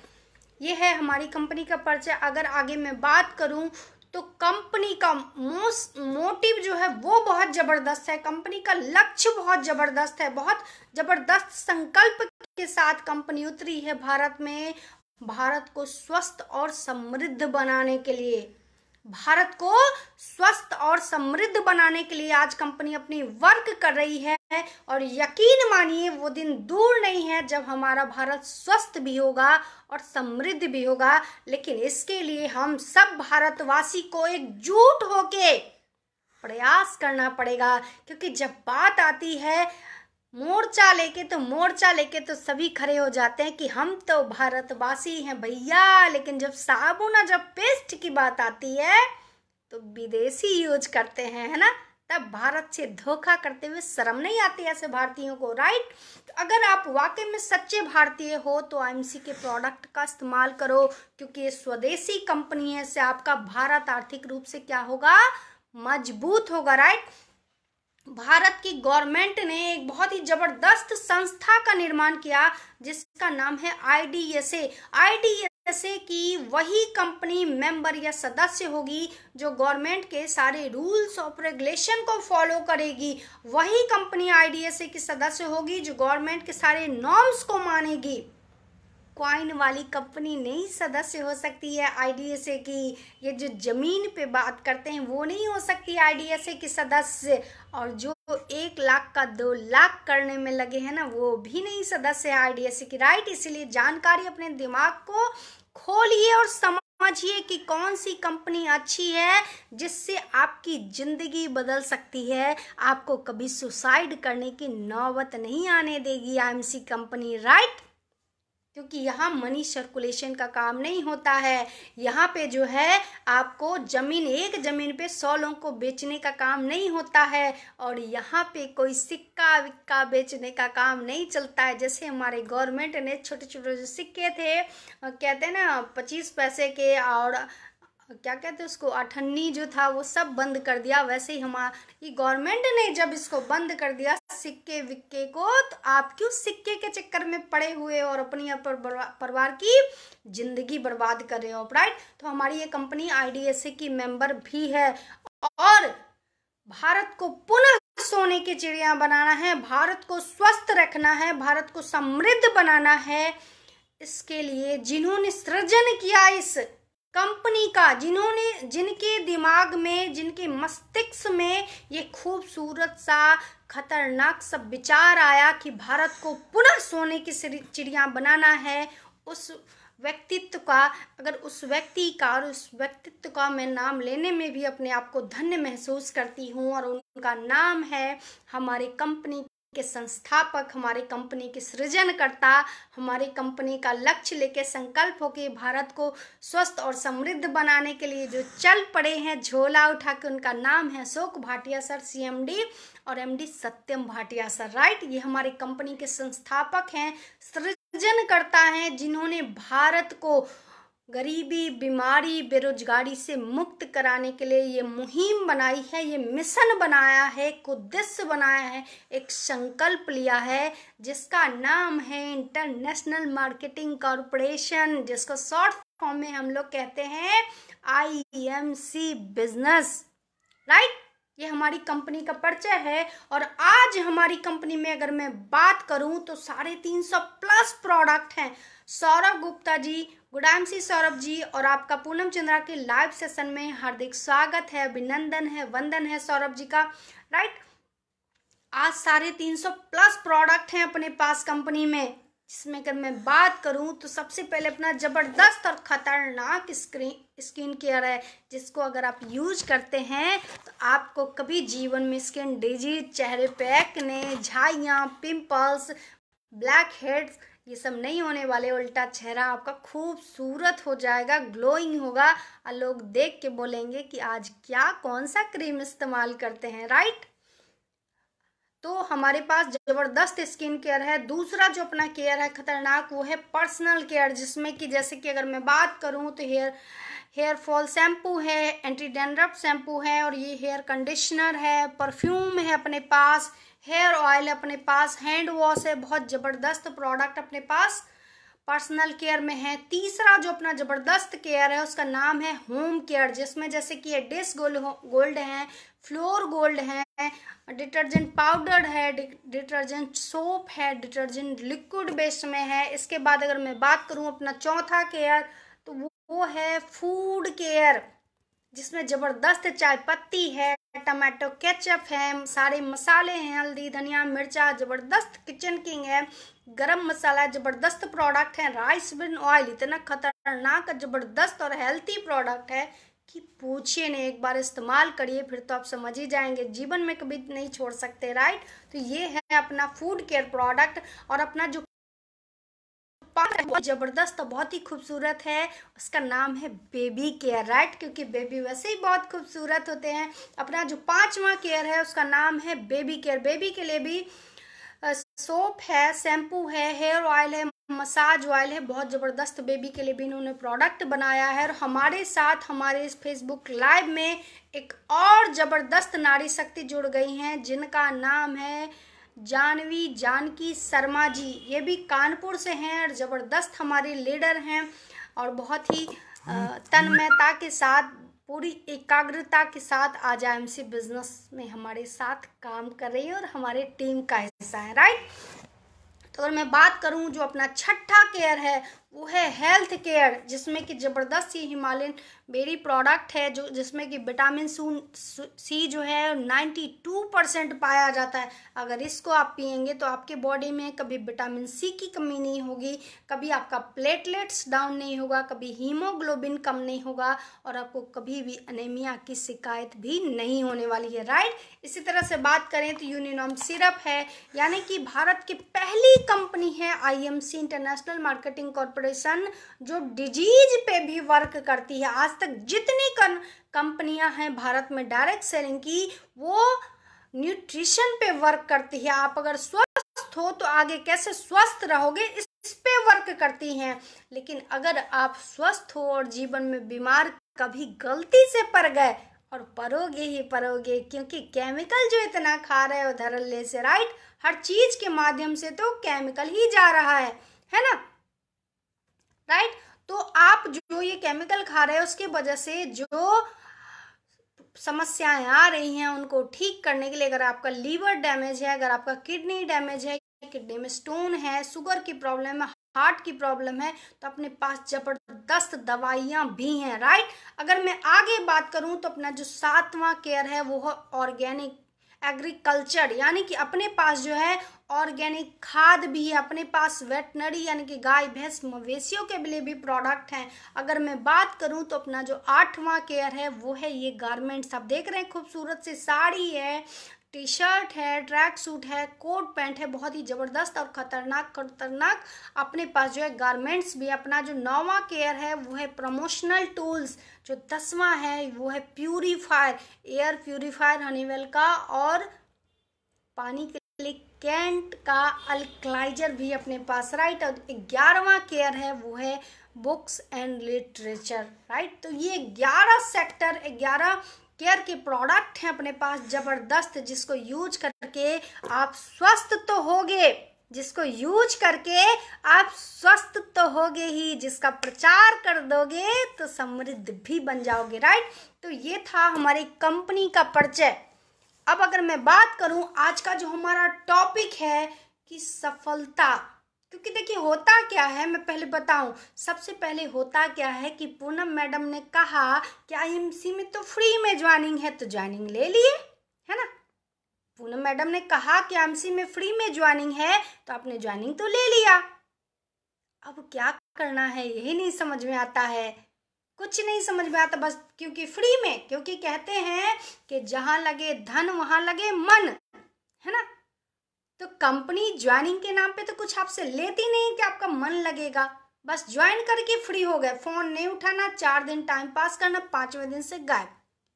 ये है हमारी कंपनी का परिचय। अगर आगे मैं बात करूं तो कंपनी का मोटिव जो है वो बहुत ज़बरदस्त है, कंपनी का लक्ष्य बहुत ज़बरदस्त है, बहुत ज़बरदस्त संकल्प के साथ कंपनी उतरी है भारत में। भारत को स्वस्थ और समृद्ध बनाने के लिए, भारत को स्वस्थ और समृद्ध बनाने के लिए आज कंपनी अपनी वर्क कर रही है। और यकीन मानिए वो दिन दूर नहीं है जब हमारा भारत स्वस्थ भी होगा और समृद्ध भी होगा। लेकिन इसके लिए हम सब भारतवासी को एकजुट होके प्रयास करना पड़ेगा, क्योंकि जब बात आती है मोर्चा लेके तो सभी खड़े हो जाते हैं कि हम तो भारतवासी हैं भैया। लेकिन जब साबुन और जब पेस्ट की बात आती है तो विदेशी यूज करते हैं, है ना। तब भारत से धोखा करते हुए शर्म नहीं आती ऐसे भारतीयों को, राइट। तो अगर आप वाकई में सच्चे भारतीय हो तो आईएमसी के प्रोडक्ट का इस्तेमाल करो, क्योंकि ये स्वदेशी कंपनी है, इससे आपका भारत आर्थिक रूप से क्या होगा, मजबूत होगा, राइट। भारत की गवर्नमेंट ने एक बहुत ही जबरदस्त संस्था का निर्माण किया जिसका नाम है IDSA की वही कंपनी मेंबर या सदस्य होगी जो गवर्नमेंट के सारे रूल्स ऑफ रेगुलेशन को फॉलो करेगी। वही कंपनी IDSA की सदस्य होगी जो गवर्नमेंट के सारे नॉर्म्स को मानेगी। कॉइन वाली कंपनी नहीं सदस्य हो सकती है IDSA की। ये जो जमीन पे बात करते हैं वो नहीं हो सकती IDSA की सदस्य, और जो 1 लाख का 2 लाख करने में लगे हैं ना वो भी नहीं सदस्य है IDSA की, राइट। इसीलिए जानकारी अपने दिमाग को खोलिए और समझिए कि कौन सी कंपनी अच्छी है जिससे आपकी जिंदगी बदल सकती है। आपको कभी सुसाइड करने की नौबत नहीं आने देगी आईएमसी कंपनी, राइट। क्योंकि यहाँ मनी सर्कुलेशन का काम नहीं होता है। यहाँ पे जो है आपको एक जमीन पे 100 लोगों को बेचने का काम नहीं होता है, और यहाँ पे कोई सिक्का विक्का बेचने का काम नहीं चलता है। जैसे हमारे गवर्नमेंट ने छोटे छोटे जो सिक्के थे, कहते हैं ना 25 पैसे के, और क्या कहते हैं उसको, अठन्नी जो था वो सब बंद कर दिया। वैसे ही हमारी गवर्नमेंट ने जब इसको बंद कर दिया सिक्के विक्के को, तो आप क्यों सिक्के के चक्कर में पड़े हुए और अपनी परिवार की जिंदगी बर्बाद कर रहे हो, राइट। तो हमारी ये कंपनी IDSA की मेंबर भी है और भारत को पुनः सोने की चिड़िया बनाना है, भारत को स्वस्थ रखना है, भारत को समृद्ध बनाना है। इसके लिए जिन्होंने सृजन किया इस कंपनी का, जिनके दिमाग में, जिनके मस्तिष्क में ये खूबसूरत सा खतरनाक सा विचार आया कि भारत को पुनः सोने की चिड़िया बनाना है, उस व्यक्तित्व का, अगर उस व्यक्ति का और उस व्यक्तित्व का मैं नाम लेने में भी अपने आप को धन्य महसूस करती हूँ, और उनका नाम है हमारी कंपनी के संस्थापक, हमारी कंपनी के सृजनकर्ता, हमारी कंपनी का लक्ष्य लेके संकल्प हो कि भारत को स्वस्थ और समृद्ध बनाने के लिए जो चल पड़े हैं झोला उठा के, उनका नाम है अशोक भाटिया सर, सीएमडी, और एमडी सत्यम भाटिया सर, राइट। ये हमारी कंपनी के संस्थापक हैं, सृजनकर्ता हैं, जिन्होंने भारत को गरीबी, बीमारी, बेरोजगारी से मुक्त कराने के लिए ये मुहिम बनाई है, ये मिशन बनाया है, एक उद्देश्य बनाया है, एक संकल्प लिया है, जिसका नाम है इंटरनेशनल मार्केटिंग कॉरपोरेशन, जिसको शॉर्ट फॉर्म में हम लोग कहते हैं IMC बिजनेस, राइट। ये हमारी कंपनी का परिचय है। और आज हमारी कंपनी में अगर मैं बात करूं तो 350+ प्रोडक्ट हैं। सौरभ गुप्ता जी, गुड MC सौरभ जी, और आपका पूनम चंद्रा के लाइव सेशन में हार्दिक स्वागत है, अभिनंदन है, वंदन है सौरभ जी का, राइट। आज 350+ प्रोडक्ट हैं अपने पास कंपनी में, जिसमें अगर मैं बात करूं तो सबसे पहले अपना जबरदस्त और खतरनाक स्किन केयर है, जिसको अगर आप यूज करते हैं तो आपको कभी जीवन में स्किन डिजीज, चेहरे पे एक्ने, झाइयाँ, पिंपल्स, ब्लैक हेड्स, ये सब नहीं होने वाले। उल्टा चेहरा आपका खूबसूरत हो जाएगा, ग्लोइंग होगा, और लोग देख के बोलेंगे कि आज क्या कौन सा क्रीम इस्तेमाल करते हैं, राइट। तो हमारे पास जबरदस्त स्किन केयर है। दूसरा जो अपना केयर है खतरनाक, वो है पर्सनल केयर, जिसमें कि जैसे कि अगर मैं बात करूं तो हेयर फॉल शैम्पू है, एंटी डैंड्रफ शैम्पू है, और ये हेयर कंडीशनर है, परफ्यूम है अपने पास, हेयर ऑयल अपने पास, हैंड वॉश है, बहुत जबरदस्त प्रोडक्ट अपने पास पर्सनल केयर में है। तीसरा जो अपना जबरदस्त केयर है उसका नाम है होम केयर, जिसमें जैसे कि ये डिश गोल्ड है, फ्लोर गोल्ड है, डिटर्जेंट पाउडर है, डिटर्जेंट सोप है, डिटर्जेंट लिक्विड बेस में है। इसके बाद अगर मैं बात करूं अपना चौथा केयर, तो वो है फूड केयर, जिसमें जबरदस्त चाय पत्ती है, टमाटो केचप है, सारे मसाले हैं, हल्दी, धनिया, मिर्चा, जबरदस्त किचन किंग है, गरम मसाला, जबरदस्त प्रोडक्ट है, राइस ब्रान ऑयल, इतना खतरनाक, जबरदस्त और हेल्थी प्रोडक्ट है कि पूछिए नहीं। एक बार इस्तेमाल करिए फिर तो आप समझ ही जाएंगे, जीवन में कभी नहीं छोड़ सकते, राइट। तो ये है अपना फूड केयर प्रोडक्ट। और अपना जो बहुत जबरदस्त और बहुत ही खूबसूरत है, उसका नाम है बेबी केयर, राइट, क्योंकि बेबी वैसे ही बहुत खूबसूरत होते हैं। अपना जो 5वां केयर है उसका नाम है बेबी केयर। बेबी के लिए भी सोप है, शैम्पू है, हेयर ऑयल है, मसाज ऑयल है, बहुत जबरदस्त बेबी के लिए भी इन्होंने प्रोडक्ट बनाया है। और हमारे साथ हमारे इस फेसबुक लाइव में एक और जबरदस्त नारी शक्ति जुड़ गई हैं, जिनका नाम है जानवी जानकी शर्मा जी। ये भी कानपुर से हैं और जबरदस्त हमारे लीडर हैं, और बहुत ही तन्मयता के साथ, पूरी एकाग्रता के साथ आज IMC बिजनेस में हमारे साथ काम कर रही है और हमारे टीम का हिस्सा है, राइट। तो अगर मैं बात करूं जो अपना छठा केयर है वो है हेल्थ केयर, जिसमें कि जबरदस्त ही हिमालयन बेरी प्रोडक्ट है, जो जिसमें कि विटामिन सी जो है 92% पाया जाता है। अगर इसको आप पियेंगे तो आपके बॉडी में कभी विटामिन सी की कमी नहीं होगी, कभी आपका प्लेटलेट्स डाउन नहीं होगा, कभी हीमोग्लोबिन कम नहीं होगा, और आपको कभी भी अनेमिया की शिकायत भी नहीं होने वाली है, राइट। इसी तरह से बात करें तो यूनिनॉम सिरप है, यानी कि भारत की पहली कंपनी है IMC इंटरनेशनल मार्केटिंग कॉरपोरेशन जो डिजीज पे भी वर्क करती है। आज तक जितनी कंपनियां हैं भारत में डायरेक्ट सेलिंग की, वो न्यूट्रिशन पे वर्क करती है। आप अगर स्वस्थ हो तो आगे कैसे स्वस्थ रहोगे, इस पे वर्क करती हैं। लेकिन अगर आप स्वस्थ हो और जीवन में बीमार कभी गलती से पड़ गए, और परोगे ही परोगे, क्योंकि केमिकल जो इतना खा रहे हो धड़ल्ले से, राइट, हर चीज के माध्यम से तो केमिकल ही जा रहा है ना, राइट। तो आप जो ये केमिकल खा रहे हो उसके वजह से जो समस्याएं आ रही हैं उनको ठीक करने के लिए, अगर आपका लीवर डैमेज है, अगर आपका किडनी डैमेज है, किडनी में स्टोन है, शुगर की प्रॉब्लम है, हार्ट की प्रॉब्लम है, तो अपने पास जबरदस्त दवाइयां भी हैं, राइट। अगर मैं आगे बात करूं तो अपना जो 7वां केयर है वो है ऑर्गेनिक एग्रीकल्चर, यानी कि अपने पास जो है ऑर्गेनिक खाद भी है, अपने पास वेटनरी यानी कि गाय भैंस मवेशियों के लिए भी प्रोडक्ट हैं। अगर मैं बात करूं तो अपना जो 8वां केयर है वो है ये गारमेंट्स। आप देख रहे हैं खूबसूरत सी साड़ी है, टी शर्ट है, ट्रैक सूट है, कोट पैंट है, बहुत ही ज़बरदस्त और खतरनाक अपने पास जो है गारमेंट्स भी। अपना जो 9वां केयर है वो है प्रमोशनल टूल्स। जो 10वां है वो है प्यूरीफायर, एयर प्यूरीफायर हनीवेल का, और पानी के लिए कैंट का अल्कलाइजर भी अपने पास, राइट। और 11वां केयर है वो है बुक्स एंड लिटरेचर, राइट। तो ये 11 सेक्टर, 11 केयर के प्रोडक्ट हैं अपने पास जबरदस्त, जिसको यूज करके आप स्वस्थ तो होगे, जिसको यूज करके आप स्वस्थ तो होगे ही, जिसका प्रचार कर दोगे तो समृद्ध भी बन जाओगे, राइट। तो ये था हमारी कंपनी का परिचय। अब अगर मैं बात करूं आज का जो हमारा टॉपिक है कि सफलता, क्योंकि देखिए होता क्या है, मैं पहले बताऊं। सबसे पहले होता क्या है कि पूनम मैडम ने कहा कि आईएमसी में तो फ्री में ज्वाइनिंग है, तो ज्वाइनिंग ले लिए, है ना। पूनम मैडम ने कहा कि आईएमसी में फ्री में ज्वाइनिंग है, तो आपने ज्वाइनिंग तो ले लिया। अब क्या करना है यही नहीं समझ में आता है, कुछ नहीं समझ में आता, बस क्योंकि फ्री में, क्योंकि कहते हैं कि जहां लगे धन वहां लगे मन, है ना। तो कंपनी ज्वाइनिंग के नाम पे तो कुछ आपसे लेती नहीं कि आपका मन लगेगा, बस ज्वाइन करके फ्री हो गए। फोन नहीं उठाना, 4 दिन टाइम पास करना, 5वें दिन से गायब।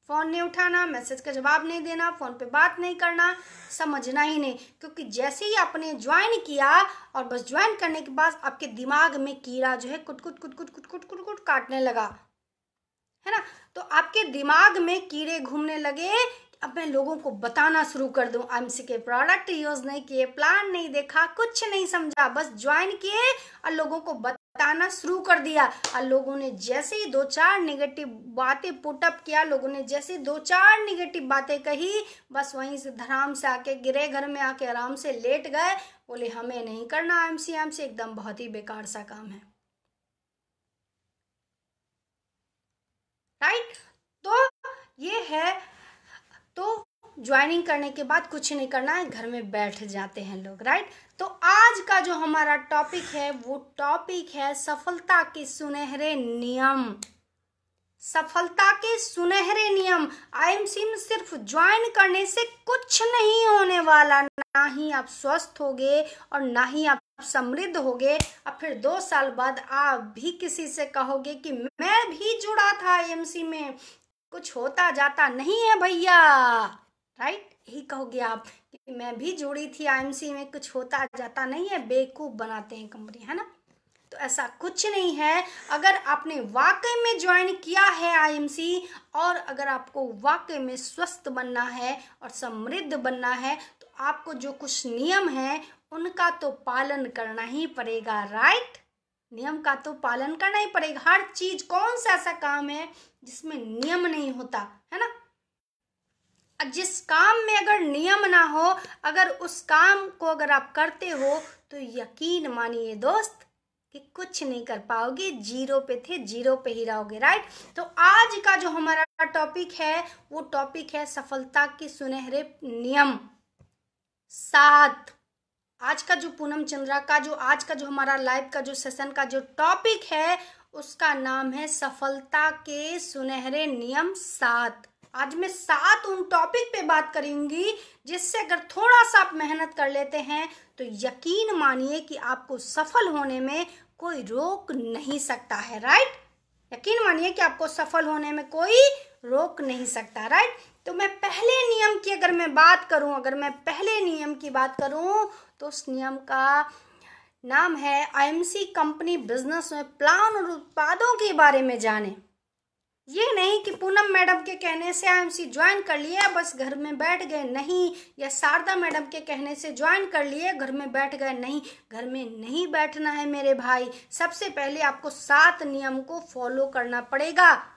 फोन नहीं उठाना, मैसेज का जवाब नहीं देना, फोन पे बात नहीं करना, समझना ही नहीं। क्योंकि जैसे ही आपने ज्वाइन किया और बस ज्वाइन करने के बाद आपके दिमाग में कीड़ा जो है कुट कुट कुट कुट कुट कुट कुट कुट काटने लगा, है ना। तो आपके दिमाग में कीड़े घूमने लगे, अब मैं लोगों को बताना शुरू कर दूं, आईएमसी के प्रोडक्ट यूज नहीं किए, प्लान नहीं देखा, कुछ नहीं समझा, बस ज्वाइन किए और लोगों को बताना शुरू कर दिया। और लोगों ने जैसे ही 2-4 नेगेटिव बातें पुटअप किया, लोगों ने जैसे 2-4 नेगेटिव बातें कही, बस वहीं से धड़ाम से आके गिरे, घर में आके आराम से लेट गए, बोले हमें नहीं करना आईएमसी, आईएमसी एकदम बहुत ही बेकार सा काम है, राइट। तो ये है, तो ज्वाइनिंग करने के बाद कुछ नहीं करना है, घर में बैठ जाते हैं लोग, राइट। तो आज का जो हमारा टॉपिक है वो टॉपिक है सफलता के सुनहरे नियम। सफलता के सुनहरे नियम। आईएमसी में सिर्फ ज्वाइन करने से कुछ नहीं होने वाला, ना ही आप स्वस्थ होगे और ना ही आप समृद्ध होगे। अब फिर 2 साल बाद आप भी किसी से कहोगे कि मैं भी जुड़ा था आईएमसी में, कुछ होता जाता नहीं है भैया, राइट। यही कहोगे आप कि मैं भी जुड़ी थी आईएमसी में, कुछ होता जाता नहीं है, बेवकूफ बनाते हैं कंपनी, है ना। तो ऐसा कुछ नहीं है। अगर आपने वाकई में ज्वाइन किया है आईएमसी, और अगर आपको वाकई में स्वस्थ बनना है और समृद्ध बनना है, तो आपको जो कुछ नियम है उनका तो पालन करना ही पड़ेगा, राइट। नियम का तो पालन करना ही पड़ेगा। हर चीज, कौन सा ऐसा काम है जिसमें नियम नहीं होता, है ना। जिस काम में अगर नियम ना हो, अगर उस काम को अगर आप करते हो, तो यकीन मानिए दोस्त कि कुछ नहीं कर पाओगे, जीरो पे थे जीरो पे ही रहोगे, राइट। तो आज का जो हमारा टॉपिक है वो टॉपिक है सफलता के सुनहरे नियम 7। आज का जो पूनम चंद्रा का जो आज का जो हमारा लाइव का जो सेशन का जो टॉपिक है उसका नाम है सफलता के सुनहरे नियम 7। आज मैं 7 उन टॉपिक पे बात करूंगी जिससे अगर थोड़ा सा आप मेहनत कर लेते हैं तो यकीन मानिए कि आपको सफल होने में कोई रोक नहीं सकता है, राइट। यकीन मानिए कि आपको सफल होने में कोई रोक नहीं सकता, राइट। तो मैं पहले नियम की अगर मैं बात करूं, तो उस नियम का नाम है आईएमसी कंपनी बिजनेस में प्लान और उत्पादों के बारे में जाने। ये नहीं कि पूनम मैडम के कहने से आईएमसी ज्वाइन कर लिए बस घर में बैठ गए, नहीं। या शारदा मैडम के कहने से ज्वाइन कर लिए घर में बैठ गए, नहीं। घर में नहीं बैठना है मेरे भाई। सबसे पहले आपको 7 नियम को फॉलो करना पड़ेगा।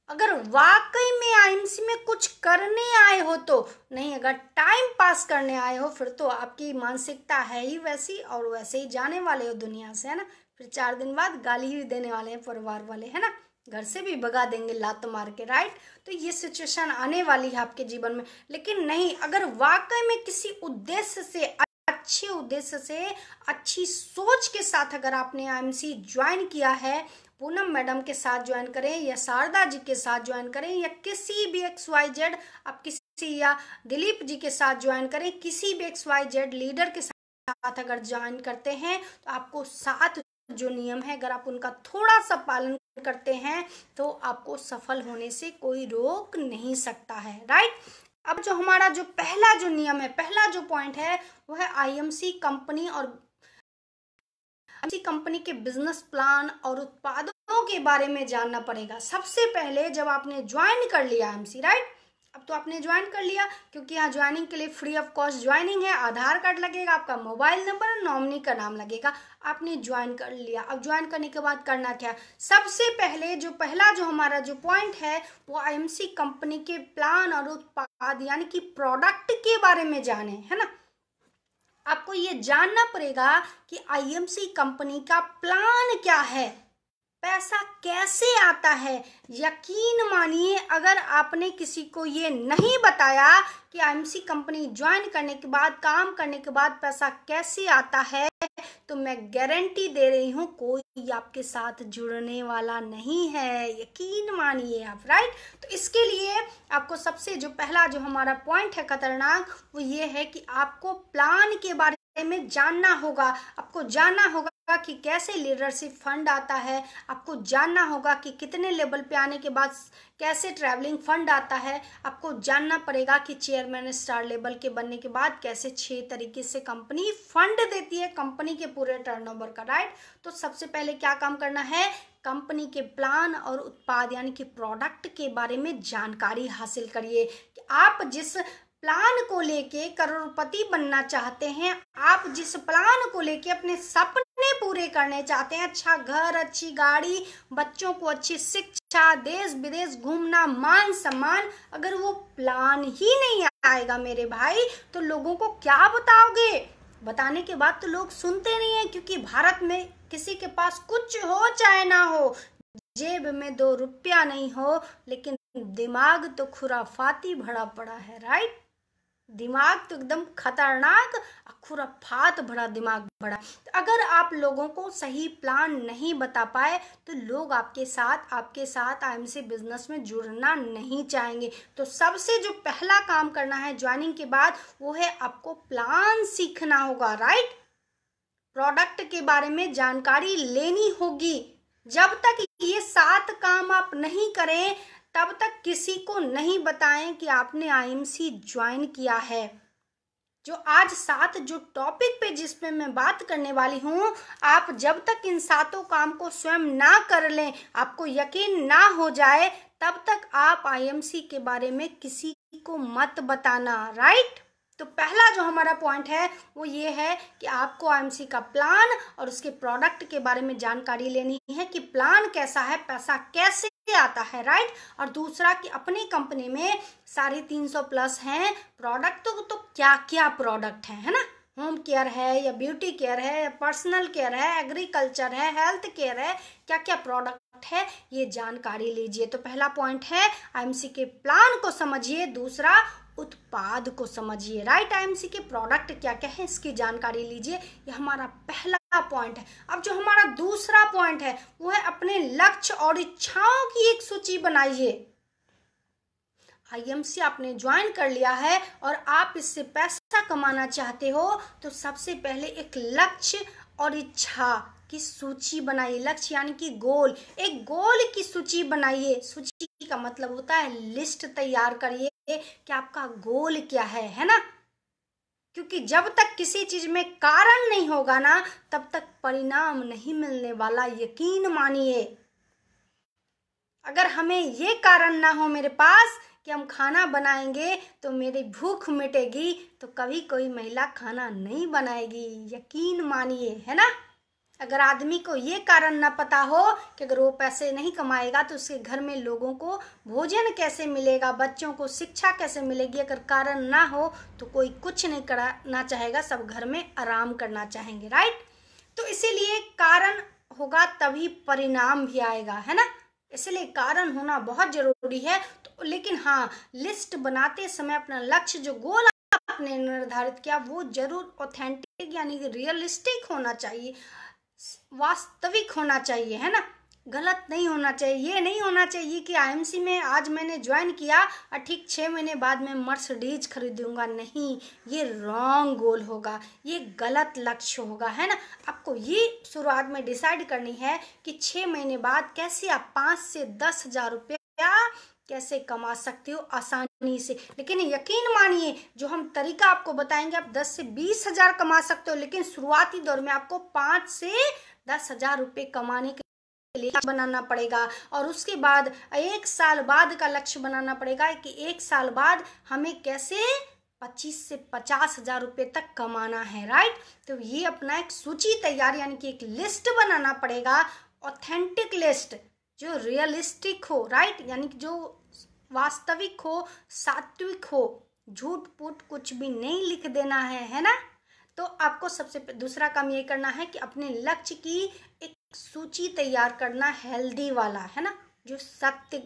अगर वाकई में आईएमसी में कुछ करने आए हो तो नहीं, अगर टाइम पास करने आए हो फिर तो आपकी मानसिकता है ही वैसी, और वैसे ही जाने वाले हो दुनिया से, है ना। फिर 4 दिन बाद गाली ही देने वाले हैं परिवार वाले, है ना। घर से भी भगा देंगे लात मार के, राइट। तो ये सिचुएशन आने वाली है आपके जीवन में। लेकिन नहीं, अगर वाकई में किसी उद्देश्य से, अच्छे उद्देश्य से, अच्छी सोच के साथ अगर आपने आईएमसी ज्वाइन किया है, पूनम मैडम के साथ ज्वाइन करें या शारदा जी के साथ ज्वाइन करें या किसी भी XYZ, आप किसी या दिलीप जी के साथ ज्वाइन करें, किसी भी XYZ लीडर के साथ अगर ज्वाइन करते हैं तो आपको 7 जो नियम है अगर आप उनका थोड़ा सा पालन करते हैं तो आपको सफल होने से कोई रोक नहीं सकता है, राइट। अब जो हमारा जो पहला जो नियम है, पहला जो पॉइंट है वो है IMC कंपनी और कंपनी के बिजनेस प्लान और उत्पादों के बारे में जानना पड़ेगा। सबसे पहले जब आपने ज्वाइन कर लिया IMC, राइट, अब तो आपने ज्वाइन कर लिया क्योंकि यहाँ ज्वाइनिंग के लिए फ्री ऑफ कॉस्ट ज्वाइनिंग है, आधार कार्ड लगेगा, आपका मोबाइल नंबर और नॉमिनी का नाम लगेगा। आपने ज्वाइन कर लिया। अब ज्वाइन करने के बाद करना क्या? सबसे पहले जो पहला जो हमारा जो पॉइंट है वो IMC कंपनी के प्लान और उत्पाद यानी कि प्रोडक्ट के बारे में जाने, है ना। आपको ये जानना पड़ेगा कि IMC कंपनी का प्लान क्या है, पैसा कैसे आता है। यकीन मानिए अगर आपने किसी को ये नहीं बताया कि IMC कंपनी ज्वाइन करने के बाद, काम करने के बाद पैसा कैसे आता है, तो मैं गारंटी दे रही हूँ कोई आपके साथ जुड़ने वाला नहीं है। यकीन मानिए आप, राइट। तो इसके लिए आपको सबसे जो पहला जो हमारा पॉइंट है खतरनाक, वो ये है कि आपको प्लान के बारे में जानना होगा। आपको जानना होगा कि कैसे लीडरशिप फंड आता है, आपको जानना होगा कि कितने लेवल पे आने के बाद कैसे ट्रैवलिंग फंड आता है, आपको जानना पड़ेगा कि चेयरमैन स्टार लेवल के बनने के बाद कैसे 6 तरीके से कंपनी फंड देती है कंपनी के पूरे टर्नओवर का, राइट। तो सबसे पहले क्या काम करना है, कंपनी के प्लान और उत्पाद यानी कि प्रोडक्ट के बारे में जानकारी हासिल करिए कि आप जिस प्लान को लेके करोड़पति बनना चाहते हैं, आप जिस प्लान को लेके अपने सपने पूरे करने चाहते हैं, अच्छा घर, अच्छी गाड़ी, बच्चों को अच्छी शिक्षा, देश विदेश घूमना, मान सम्मान, अगर वो प्लान ही नहीं आएगा मेरे भाई तो लोगों को क्या बताओगे? बताने के बाद तो लोग सुनते नहीं है, क्योंकि भारत में किसी के पास कुछ हो चाहे ना हो, जेब में 2 रुपया नहीं हो, लेकिन दिमाग तो खुराफाती भरा पड़ा है, राइट। दिमाग तो एकदम खतरनाक, खुराफात भरा दिमाग भरा। तो अगर आप लोगों को सही प्लान नहीं बता पाए तो लोग आपके साथ IMC बिजनेस में जुड़ना नहीं चाहेंगे। तो सबसे जो पहला काम करना है ज्वाइनिंग के बाद वो है आपको प्लान सीखना होगा, राइट। प्रोडक्ट के बारे में जानकारी लेनी होगी। जब तक ये 7 काम आप नहीं करें तब तक किसी को नहीं बताएं कि आपने IMC ज्वाइन किया है। जो आज 7 जो टॉपिक पे जिस पे मैं बात करने वाली हूँ, आप जब तक इन 7 काम को स्वयं ना कर लें, आपको यकीन ना हो जाए, तब तक आप IMC के बारे में किसी को मत बताना, राइट। तो पहला जो हमारा पॉइंट है वो ये है कि आपको IMC का प्लान और उसके प्रोडक्ट के बारे में जानकारी लेनी है कि प्लान कैसा है, पैसा कैसे आता है, राइट। और दूसरा कि अपनी कंपनी में 350+ हैं प्रोडक्ट, तो क्या क्या प्रोडक्ट है ना। होम केयर है या ब्यूटी केयर है या पर्सनल केयर है, एग्रीकल्चर है, हेल्थ केयर है, क्या क्या प्रोडक्ट है ये जानकारी लीजिए। तो पहला पॉइंट है IMC के प्लान को समझिए, दूसरा उत्पाद को समझिए, राइट। IMC के प्रोडक्ट क्या क्या है इसकी जानकारी लीजिए, ये हमारा पहला पॉइंट है। अब जो हमारा दूसरा पॉइंट है वो है अपने लक्ष्य और इच्छाओं की एक सूची बनाइए। IMC आपने ज्वाइन कर लिया है और आप इससे पैसा कमाना चाहते हो, तो सबसे पहले एक लक्ष्य और इच्छा की सूची बनाइए। लक्ष्य यानी कि गोल, एक गोल की सूची बनाइए। सूची का मतलब होता है लिस्ट तैयार करिए कि आपका गोल क्या है ना। क्योंकि जब तक किसी चीज में कारण नहीं होगा ना, तब तक परिणाम नहीं मिलने वाला, यकीन मानिए। अगर हमें ये कारण ना हो मेरे पास कि हम खाना बनाएंगे तो मेरी भूख मिटेगी, तो कभी कोई महिला खाना नहीं बनाएगी, यकीन मानिए, है ना। अगर आदमी को ये कारण ना पता हो कि अगर वो पैसे नहीं कमाएगा तो उसके घर में लोगों को भोजन कैसे मिलेगा, बच्चों को शिक्षा कैसे मिलेगी, अगर कारण ना हो तो कोई कुछ नहीं करना चाहेगा, सब घर में आराम करना चाहेंगे, राइट। तो इसीलिए कारण होगा तभी परिणाम भी आएगा, है ना। इसलिए कारण होना बहुत जरूरी है। तो लेकिन हाँ, लिस्ट बनाते समय अपना लक्ष्य जो गोल आपने निर्धारित किया वो जरूर ऑथेंटिक यानी कि रियलिस्टिक होना चाहिए, वास्तविक होना चाहिए, है ना। गलत नहीं होना चाहिए। ये नहीं होना चाहिए कि आईएमसी में आज मैंने ज्वाइन किया और ठीक 6 महीने बाद मैं मर्सिडीज खरीदूंगा। नहीं, ये रॉन्ग गोल होगा, ये गलत लक्ष्य होगा, है ना। आपको ये शुरुआत में डिसाइड करनी है कि 6 महीने बाद कैसे आप 5 से 10,000 रुपया कैसे कमा सकते हो आसानी से। लेकिन यकीन मानिए, जो हम तरीका आपको बताएंगे, आप 10 से 20,000 कमा सकते हो, लेकिन शुरुआती दौर में आपको 5 से 10,000 रुपये कमाने के लिए बनाना पड़ेगा। और उसके बाद 1 साल बाद का लक्ष्य बनाना पड़ेगा कि 1 साल बाद हमें कैसे 25 से 50,000 रुपये तक कमाना है, राइट। तो ये अपना एक सूची तैयार, यानी कि एक लिस्ट बनाना पड़ेगा, ऑथेंटिक लिस्ट जो रियलिस्टिक हो, राइट, यानी कि जो वास्तविक हो, सात्विक हो, झूठ पूठ कुछ भी नहीं लिख देना है ना। तो आपको सबसे दूसरा काम ये करना है कि अपने लक्ष्य की एक सूची तैयार करना, हेल्दी वाला, है ना, जो सत्य,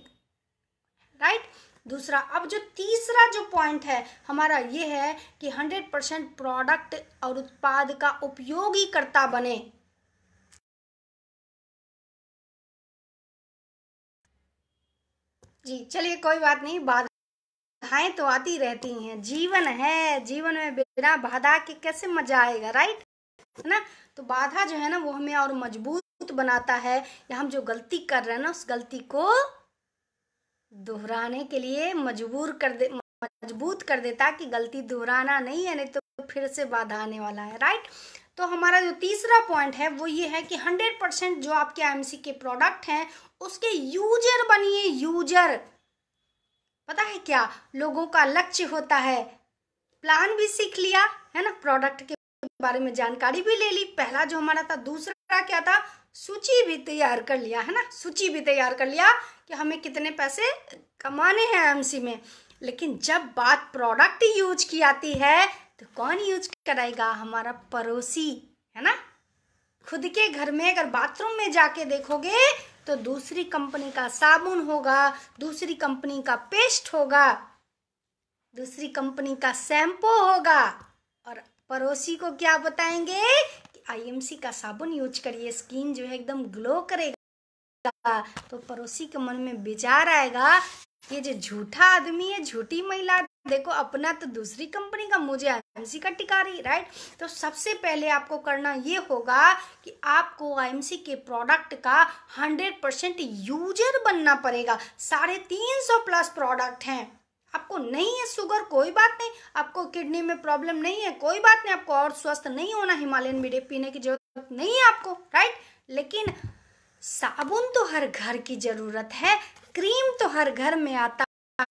राइट। दूसरा, अब जो तीसरा जो पॉइंट है हमारा ये है कि 100% प्रोडक्ट और उत्पाद का उपयोगीकर्ता बने। जी चलिए, कोई बात नहीं, बाधाएं तो आती रहती हैं, जीवन है, जीवन में बिना बाधा के कैसे मजा आएगा, राइट, है ना। तो बाधा जो है ना वो हमें और मजबूत बनाता है, या हम जो गलती कर रहे हैं ना उस गलती को दोहराने के लिए मजबूत कर देता कि गलती दोहराना नहीं है, नहीं तो फिर से बाधा आने वाला है, राइट। तो हमारा जो तीसरा पॉइंट है वो ये है कि 100% जो आपके आईएमसी के प्रोडक्ट हैं उसके यूजर बनिए। यूजर, पता है क्या, लोगों का लक्ष्य होता है, प्लान भी सीख लिया है ना, प्रोडक्ट के बारे में जानकारी भी ले ली, पहला जो हमारा था। दूसरा क्या था, सूची भी तैयार कर लिया, है ना, सूची भी तैयार कर लिया कि हमें कितने पैसे कमाने हैं आईएमसी में। लेकिन जब बात प्रोडक्ट यूज की आती है तो कौन यूज कराएगा, हमारा पड़ोसी, है ना। खुद के घर में अगर बाथरूम में जाके देखोगे तो दूसरी कंपनी का साबुन होगा, दूसरी कंपनी का पेस्ट होगा, दूसरी कंपनी का शैम्पू होगा, और पड़ोसी को क्या बताएंगे कि आईएमसी का साबुन यूज करिए, स्किन जो है एकदम ग्लो करेगा। तो पड़ोसी के मन में विचार आएगा, ये जो झूठा आदमी है, झूठी महिला, देखो अपना तो दूसरी कंपनी का, मुझे आईएमसी का टिका रही, राइट। तो सबसे पहले आपको करना ये होगा कि आपको आईएमसी के प्रोडक्ट का 100% यूजर बनना पड़ेगा। 350 प्लस प्रोडक्ट हैं, आपको नहीं है शुगर, कोई बात नहीं, आपको किडनी में प्रॉब्लम नहीं है, कोई बात नहीं, आपको और स्वस्थ नहीं होना, हिमालयन मीडे पीने की जरूरत नहीं है आपको, राइट। लेकिन साबुन तो हर घर की जरूरत है, क्रीम तो हर घर में आता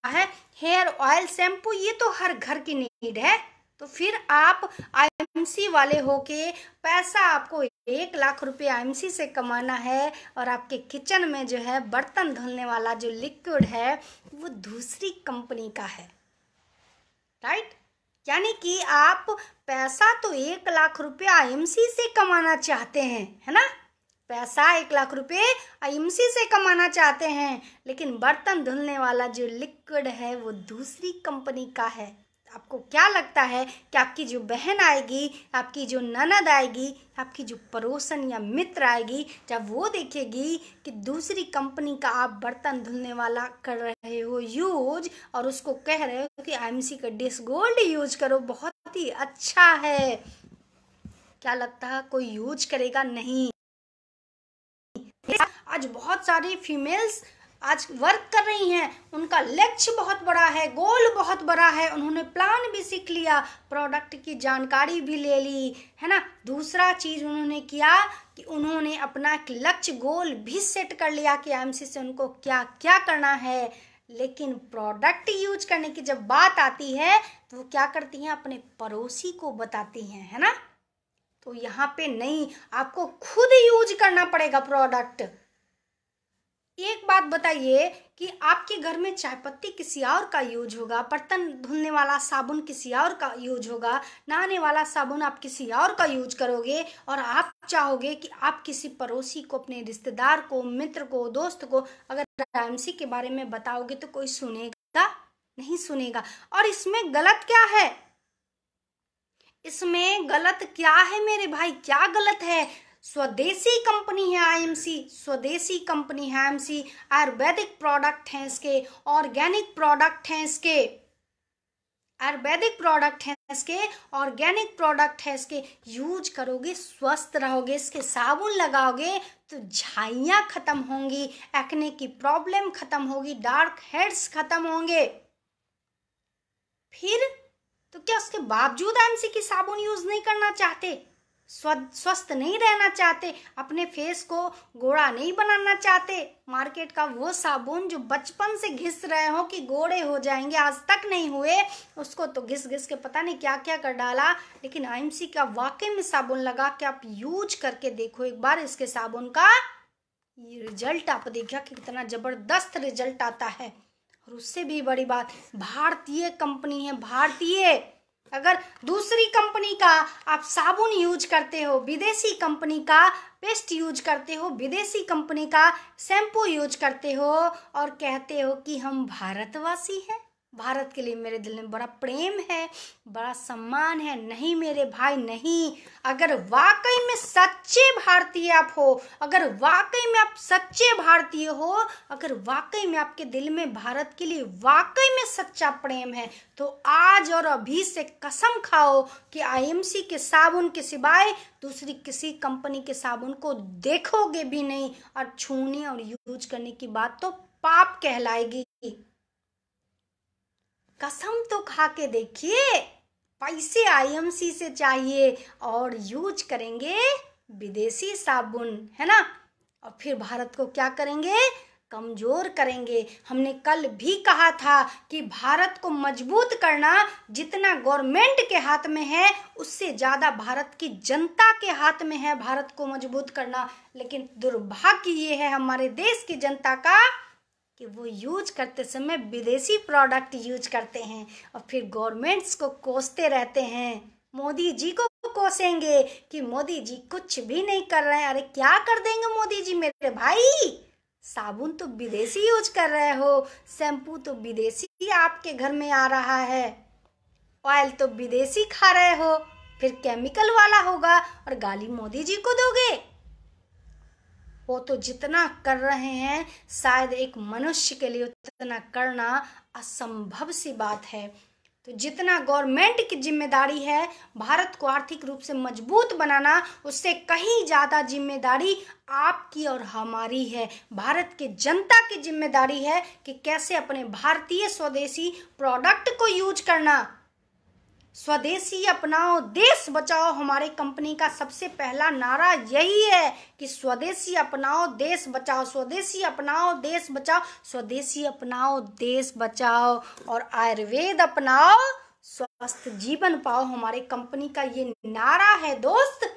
है, हेयर ऑयल, शैम्पू, ये तो हर घर की नीड है। तो फिर आप आईएमसी वाले होके पैसा आपको 1 लाख रुपए आईएमसी से कमाना है, और आपके किचन में जो है बर्तन धुलने वाला जो लिक्विड है वो दूसरी कंपनी का है, राइट। यानी कि आप पैसा तो 1 लाख रुपए आईएमसी से कमाना चाहते हैं, है ना, पैसा 1 लाख रुपए आईएमसी से कमाना चाहते हैं, लेकिन बर्तन धुलने वाला जो लिक्विड है वो दूसरी कंपनी का है। आपको क्या लगता है कि आपकी जो बहन आएगी, आपकी जो ननद आएगी, आपकी जो पड़ोसन या मित्र आएगी, जब वो देखेगी कि दूसरी कंपनी का आप बर्तन धुलने वाला कर रहे हो यूज, और उसको कह रहे हो कि आईएमसी का डिश गोल्ड यूज करो, बहुत ही अच्छा है, क्या लगता है कोई यूज करेगा? नहीं। आज बहुत सारी फीमेल्स आज वर्क कर रही हैं, उनका लक्ष्य बहुत बड़ा है, गोल बहुत बड़ा है, उन्होंने प्लान भी सीख लिया, प्रोडक्ट की जानकारी भी ले ली, है ना। दूसरा चीज उन्होंने किया कि उन्होंने अपना एक लक्ष्य गोल भी सेट कर लिया कि आईएमसी से उनको क्या क्या करना है। लेकिन प्रोडक्ट यूज करने की जब बात आती है तो वो क्या करती हैं, अपने पड़ोसी को बताती हैं, है ना। तो यहाँ पे नहीं, आपको खुद यूज करना पड़ेगा प्रोडक्ट। एक बात बताइए कि आपके घर में चाय पत्ती किसी और का यूज होगा, बर्तन धुलने वाला साबुन किसी और का यूज होगा, नहाने वाला साबुन आप किसी और का यूज करोगे, और आप चाहोगे कि आप किसी पड़ोसी को, अपने रिश्तेदार को, मित्र को, दोस्त को अगर आईएमसी के बारे में बताओगे तो कोई सुनेगा? नहीं सुनेगा। और इसमें गलत क्या है? इसमें गलत क्या है मेरे भाई, क्या गलत है? स्वदेशी कंपनी है आईएमसी, स्वदेशी कंपनी है आईएमसी। आयुर्वेदिक प्रोडक्ट हैं इसके, ऑर्गेनिक प्रोडक्ट हैं इसके, आयुर्वेदिक प्रोडक्ट है इसके, ऑर्गेनिक प्रोडक्ट है इसके। यूज करोगे स्वस्थ रहोगे, इसके साबुन लगाओगे तो झाइयाँ खत्म होंगी, एक्ने की प्रॉब्लम खत्म होगी, डार्क हेड्स खत्म होंगे। फिर तो क्या उसके बावजूद आईएमसी की साबुन यूज नहीं करना चाहते? स्वस्थ नहीं रहना चाहते? अपने फेस को गोरा नहीं बनाना चाहते? मार्केट का वो साबुन जो बचपन से घिस रहे हो कि गोरे हो जाएंगे, आज तक नहीं हुए, उसको तो घिस घिस के पता नहीं क्या क्या कर डाला। लेकिन आईएमसी का वाकई में साबुन लगा के आप यूज करके देखो एक बार, इसके साबुन का ये रिजल्ट आप देखिए कि कितना जबरदस्त रिजल्ट आता है। और उससे भी बड़ी बात, भारतीय कंपनी है, भारतीय। अगर दूसरी कंपनी का आप साबुन यूज करते हो, विदेशी कंपनी का पेस्ट यूज करते हो, विदेशी कंपनी का शैम्पू यूज करते हो और कहते हो कि हम भारतवासी हैं, भारत के लिए मेरे दिल में बड़ा प्रेम है, बड़ा सम्मान है, नहीं मेरे भाई नहीं। अगर वाकई में सच्चे भारतीय आप हो, अगर वाकई में आप सच्चे भारतीय हो, अगर वाकई में आपके दिल में भारत के लिए वाकई में सच्चा प्रेम है, तो आज और अभी से कसम खाओ कि आईएमसी के साबुन के सिवाय दूसरी किसी कंपनी के साबुन को देखोगे भी नहीं। और छूने और यूज करने की बात तो पाप कहलाएगी। कसम तो खा के देखिए, पैसे आईएमसी से चाहिए और यूज करेंगे विदेशी साबुन, है ना। और फिर भारत को क्या करेंगे? कमजोर करेंगे। हमने कल भी कहा था कि भारत को मजबूत करना जितना गवर्नमेंट के हाथ में है, उससे ज्यादा भारत की जनता के हाथ में है भारत को मजबूत करना। लेकिन दुर्भाग्य ये है हमारे देश की जनता का कि वो यूज करते समय विदेशी प्रोडक्ट यूज करते हैं और फिर गवर्नमेंट्स को कोसते रहते हैं। मोदी जी को कोसेंगे कि मोदी जी कुछ भी नहीं कर रहे हैं। अरे क्या कर देंगे मोदी जी मेरे भाई? साबुन तो विदेशी यूज कर रहे हो, शैम्पू तो विदेशी आपके घर में आ रहा है, ऑयल तो विदेशी खा रहे हो, फिर केमिकल वाला होगा और गाली मोदी जी को दोगे? वो तो जितना कर रहे हैं शायद एक मनुष्य के लिए उतना करना असंभव सी बात है। तो जितना गवर्नमेंट की जिम्मेदारी है भारत को आर्थिक रूप से मजबूत बनाना, उससे कहीं ज़्यादा जिम्मेदारी आपकी और हमारी है। भारत की जनता की जिम्मेदारी है कि कैसे अपने भारतीय स्वदेशी प्रोडक्ट को यूज करना। स्वदेशी अपनाओ देश बचाओ, हमारे कंपनी का सबसे पहला नारा यही है कि स्वदेशी अपनाओ देश बचाओ, स्वदेशी अपनाओ देश बचाओ, स्वदेशी अपनाओ देश बचाओ और आयुर्वेद अपनाओ, स्वस्थ जीवन पाओ। हमारे कंपनी का ये नारा है दोस्त।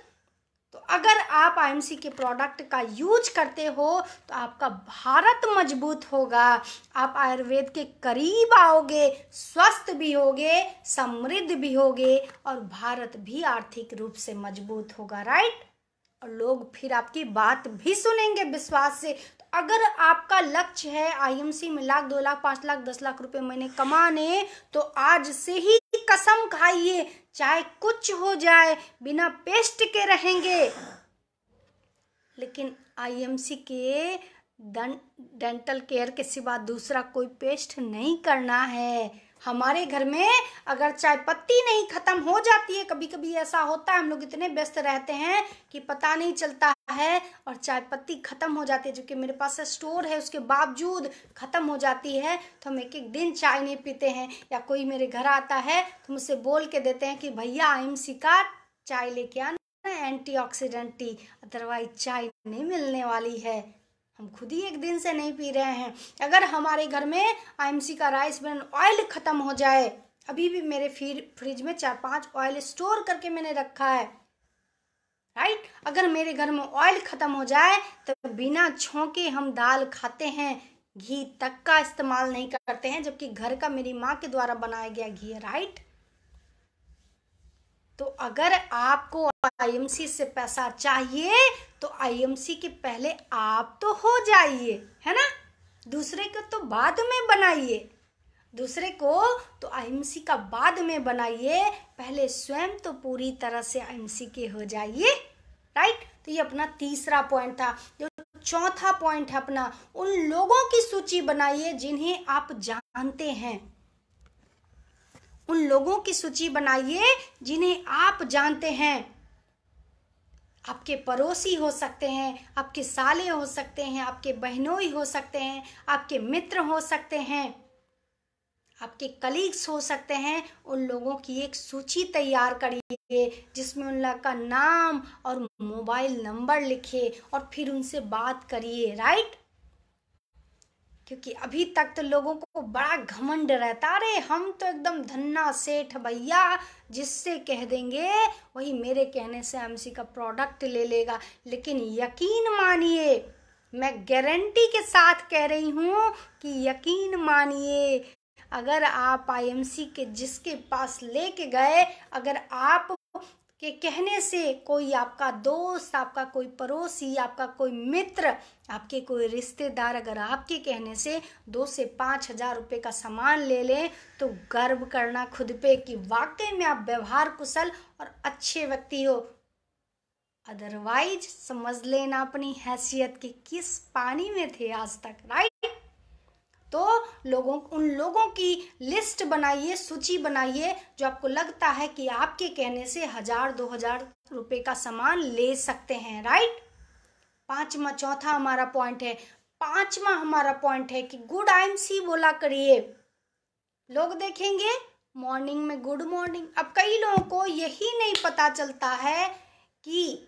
तो अगर आप आईएमसी के प्रोडक्ट का यूज करते हो तो आपका भारत मजबूत होगा, आप आयुर्वेद के करीब आओगे, स्वस्थ भी होगे, समृद्ध भी होगे और भारत भी आर्थिक रूप से मजबूत होगा, राइट। और लोग फिर आपकी बात भी सुनेंगे विश्वास से। तो अगर आपका लक्ष्य है आईएमसी में 1 लाख 2 लाख 5 लाख 10 लाख रुपए महीने कमाने, तो आज से ही कसम खाइए, चाहे कुछ हो जाए बिना पेस्ट के रहेंगे, लेकिन आईएमसी के डेंटल केयर के सिवा दूसरा कोई पेस्ट नहीं करना है। हमारे घर में अगर चाय पत्ती नहीं खत्म हो जाती है, कभी कभी ऐसा होता है, हम लोग इतने व्यस्त रहते हैं कि पता नहीं चलता है और चाय पत्ती खत्म हो जाती है, जो कि मेरे पास स्टोर है उसके बावजूद खत्म हो जाती है, तो हम एक एक दिन चाय नहीं पीते हैं। या कोई मेरे घर आता है तो मुझसे बोल के देते हैं कि भैया आईएमसी का चाय लेके आना, एंटीऑक्सीडेंट टी, अदरवाइज चाय नहीं मिलने वाली है। हम खुद ही एक दिन से नहीं पी रहे हैं। अगर हमारे घर में आईएमसी का राइस ब्रान ऑयल खत्म हो जाए, अभी भी मेरे फ्रिज में 4-5 ऑयल स्टोर करके मैंने रखा है, राइट। अगर मेरे घर में ऑयल खत्म हो जाए तो बिना छौंके हम दाल खाते हैं, घी तक का इस्तेमाल नहीं करते हैं, जबकि घर का मेरी माँ के द्वारा बनाया गया घी है, राइट। तो अगर आपको आईएमसी से पैसा चाहिए तो आईएमसी के पहले आप तो हो जाइए, है ना। दूसरे को तो बाद में बनाइए, दूसरे को तो आईएमसी का बाद में बनाइए, पहले स्वयं तो पूरी तरह से आईएमसी के हो जाइए, राइट। तो ये अपना तीसरा पॉइंट था। जो चौथा पॉइंट है अपना, उन लोगों की सूची बनाइए जिन्हें आप जानते हैं। उन लोगों की सूची बनाइए जिन्हें आप जानते हैं। आपके पड़ोसी हो सकते हैं, आपके साले हो सकते हैं, आपके बहनोई हो सकते हैं, आपके मित्र हो सकते हैं, आपके कलीग्स हो सकते हैं। उन लोगों की एक सूची तैयार करिए जिसमें उन लोगों का नाम और मोबाइल नंबर लिखिए और फिर उनसे बात करिए, राइट। क्योंकि अभी तक तो लोगों को बड़ा घमंड रहता, अरे हम तो एकदम धन्ना सेठ भैया, जिससे कह देंगे वही मेरे कहने से एमसी का प्रोडक्ट ले लेगा। लेकिन यकीन मानिए, मैं गारंटी के साथ कह रही हूँ कि यकीन मानिए, अगर आप आईएमसी के जिसके पास लेके गए, अगर आप के कहने से कोई आपका दोस्त, आपका कोई पड़ोसी, आपका कोई मित्र, आपके कोई रिश्तेदार अगर आपके कहने से 2 से 5 हजार रुपये का सामान ले लें, तो गर्व करना खुद पे कि वाकई में आप व्यवहार कुशल और अच्छे व्यक्ति हो। अदरवाइज समझ लेना अपनी हैसियत की किस पानी में थे आज तक, राइट। तो उन लोगों की लिस्ट बनाइए, सूची बनाइए जो आपको लगता है कि आपके कहने से 1000-2000 रुपये का सामान ले सकते हैं, राइट। चौथा हमारा पॉइंट है। पांचवा हमारा पॉइंट है कि गुड आईएमसी बोला करिए। लोग देखेंगे मॉर्निंग में गुड मॉर्निंग। अब कई लोगों को यही नहीं पता चलता है कि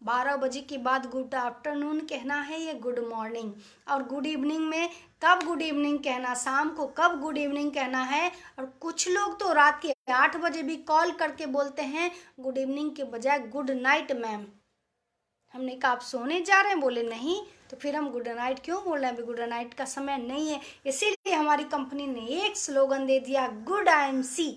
12 बजे के बाद गुड आफ्टरनून कहना है या गुड मॉर्निंग, और गुड इवनिंग में कब गुड इवनिंग कहना, शाम को कब गुड इवनिंग कहना है। और कुछ लोग तो रात के 8 बजे भी कॉल करके बोलते हैं गुड इवनिंग के बजाय गुड नाइट मैम। हमने कहा आप सोने जा रहे हैं, बोले नहीं, तो फिर हम गुड नाइट क्यों बोल रहे हैं, अभी गुड नाइट का समय नहीं है। इसीलिए हमारी कंपनी ने एक स्लोगन दे दिया, गुड आईएमसी।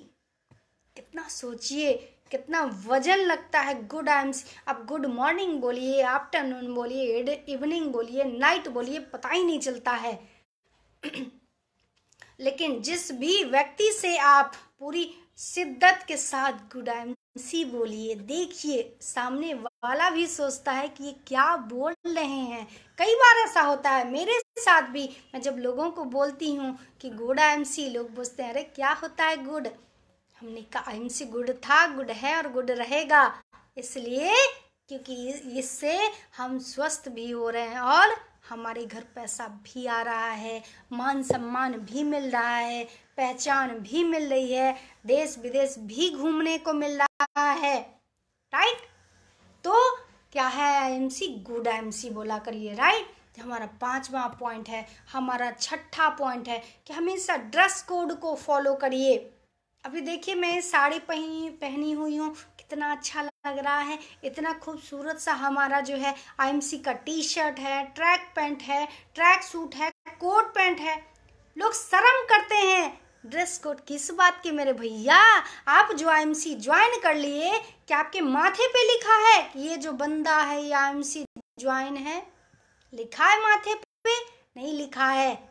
कितना सोचिए, कितना वजन लगता है गुड आईएमसी। आप गुड मॉर्निंग बोलिए, आफ्टरनून बोलिए, इवनिंग बोलिए, नाइट बोलिए, पता ही नहीं चलता है। लेकिन जिस भी व्यक्ति से आप पूरी शिद्दत के साथ गुड आईएमसी बोलिए, देखिए सामने वाला भी सोचता है कि ये क्या बोल रहे हैं। कई बार ऐसा होता है मेरे साथ भी, मैं जब लोगों को बोलती हूँ कि गुड आईएमसी, लोग पूछते हैं अरे क्या होता है गुड। हमने कहा आईएमसी गुड था, गुड है और गुड रहेगा, इसलिए क्योंकि इससे हम स्वस्थ भी हो रहे हैं और हमारे घर पैसा भी आ रहा है, मान सम्मान भी मिल रहा है, पहचान भी मिल रही है, देश विदेश भी घूमने को मिल रहा है, राइट। तो क्या है आईएमसी, गुड आईएमसी बोला करिए, राइट। हमारा 5वां पॉइंट है। हमारा 6ठा पॉइंट है कि हमेशा ड्रेस कोड को फॉलो करिए। अभी देखिए मैं साड़ी पहनी हुई हूँ, कितना अच्छा लग रहा है, इतना खूबसूरत सा हमारा जो है आईएमसी का टी शर्ट है, ट्रैक पैंट है, ट्रैक सूट है, कोट पैंट है। लोग शर्म करते हैं ड्रेस कोड किस बात के मेरे भैया। आप जो आईएमसी ज्वाइन कर लिए, क्या आपके माथे पे लिखा है कि ये जो बंदा है ये आईएमसी ज्वाइन है? लिखा है माथे पे? नहीं लिखा है।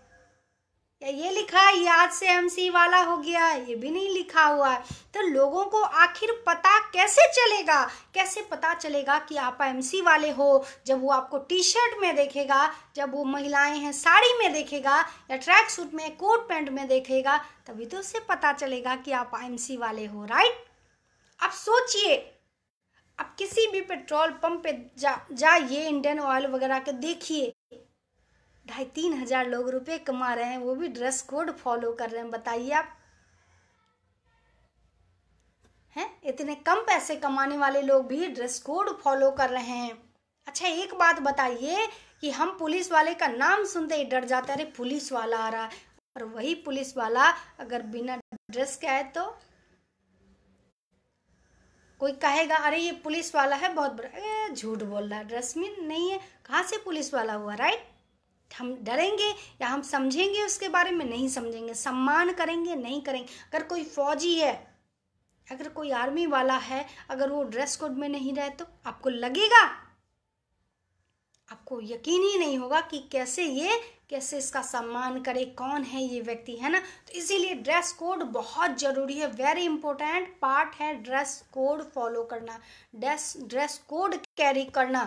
या ये लिखा है ये आज से एमसी वाला हो गया? ये भी नहीं लिखा हुआ है। तो लोगों को आखिर पता कैसे चलेगा, कैसे पता चलेगा कि आप एमसी वाले हो? जब वो आपको टी शर्ट में देखेगा, जब वो महिलाएं हैं साड़ी में देखेगा या ट्रैक सूट में, कोट पैंट में देखेगा, तभी तो उससे पता चलेगा कि आप एमसी वाले हो, राइट। अब सोचिए, अब किसी भी पेट्रोल पंप पे जाइए, इंडियन ऑयल वगैरह के देखिए, 2,500-3 हजार लोग रुपए कमा रहे हैं, वो भी ड्रेस कोड फॉलो कर रहे हैं। बताइए आप, हैं इतने कम पैसे कमाने वाले लोग भी ड्रेस कोड फॉलो कर रहे हैं। अच्छा एक बात बताइए कि हम पुलिस वाले का नाम सुनते ही डर जाते हैं, अरे पुलिस वाला आ रहा है, और वही पुलिस वाला अगर बिना ड्रेस के आए तो कोई कहेगा अरे ये पुलिस वाला है बहुत बड़ा, झूठ बोल रहा है, ड्रेस में नहीं है, कहाँ से पुलिस वाला हुआ, राइट। हम डरेंगे या हम समझेंगे उसके बारे में? नहीं समझेंगे। सम्मान करेंगे? नहीं करेंगे। अगर कोई फौजी है, अगर कोई आर्मी वाला है, अगर वो ड्रेस कोड में नहीं रहे तो आपको लगेगा, आपको यकीन ही नहीं होगा कि कैसे ये कैसे इसका सम्मान करे, कौन है ये व्यक्ति, है ना। तो इसीलिए ड्रेस कोड बहुत ज़रूरी है, वेरी इंपॉर्टेंट पार्ट है ड्रेस कोड फॉलो करना, ड्रेस कोड कैरी करना।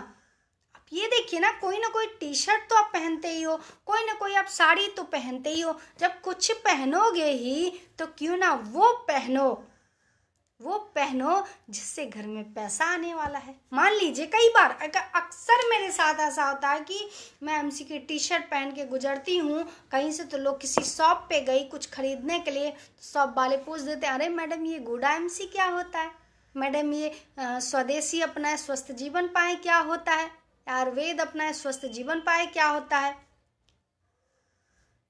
आप ये देखिए ना कोई टी शर्ट तो आप पहनते ही हो, कोई ना कोई आप साड़ी तो पहनते ही हो। जब कुछ पहनोगे ही तो क्यों ना वो पहनो जिससे घर में पैसा आने वाला है। मान लीजिए कई बार अक्सर मेरे साथ ऐसा होता है कि मैं एमसी की टी शर्ट पहन के गुजरती हूँ कहीं से, तो लोग किसी शॉप पे गई कुछ खरीदने के लिए, तो शॉप वाले पूछ देते हैं, अरे मैडम ये गुडा एमसी क्या होता है, मैडम ये स्वदेशी अपनाए स्वस्थ जीवन पाए क्या होता है, आयुर्वेद अपनाए स्वस्थ जीवन पाए क्या होता है।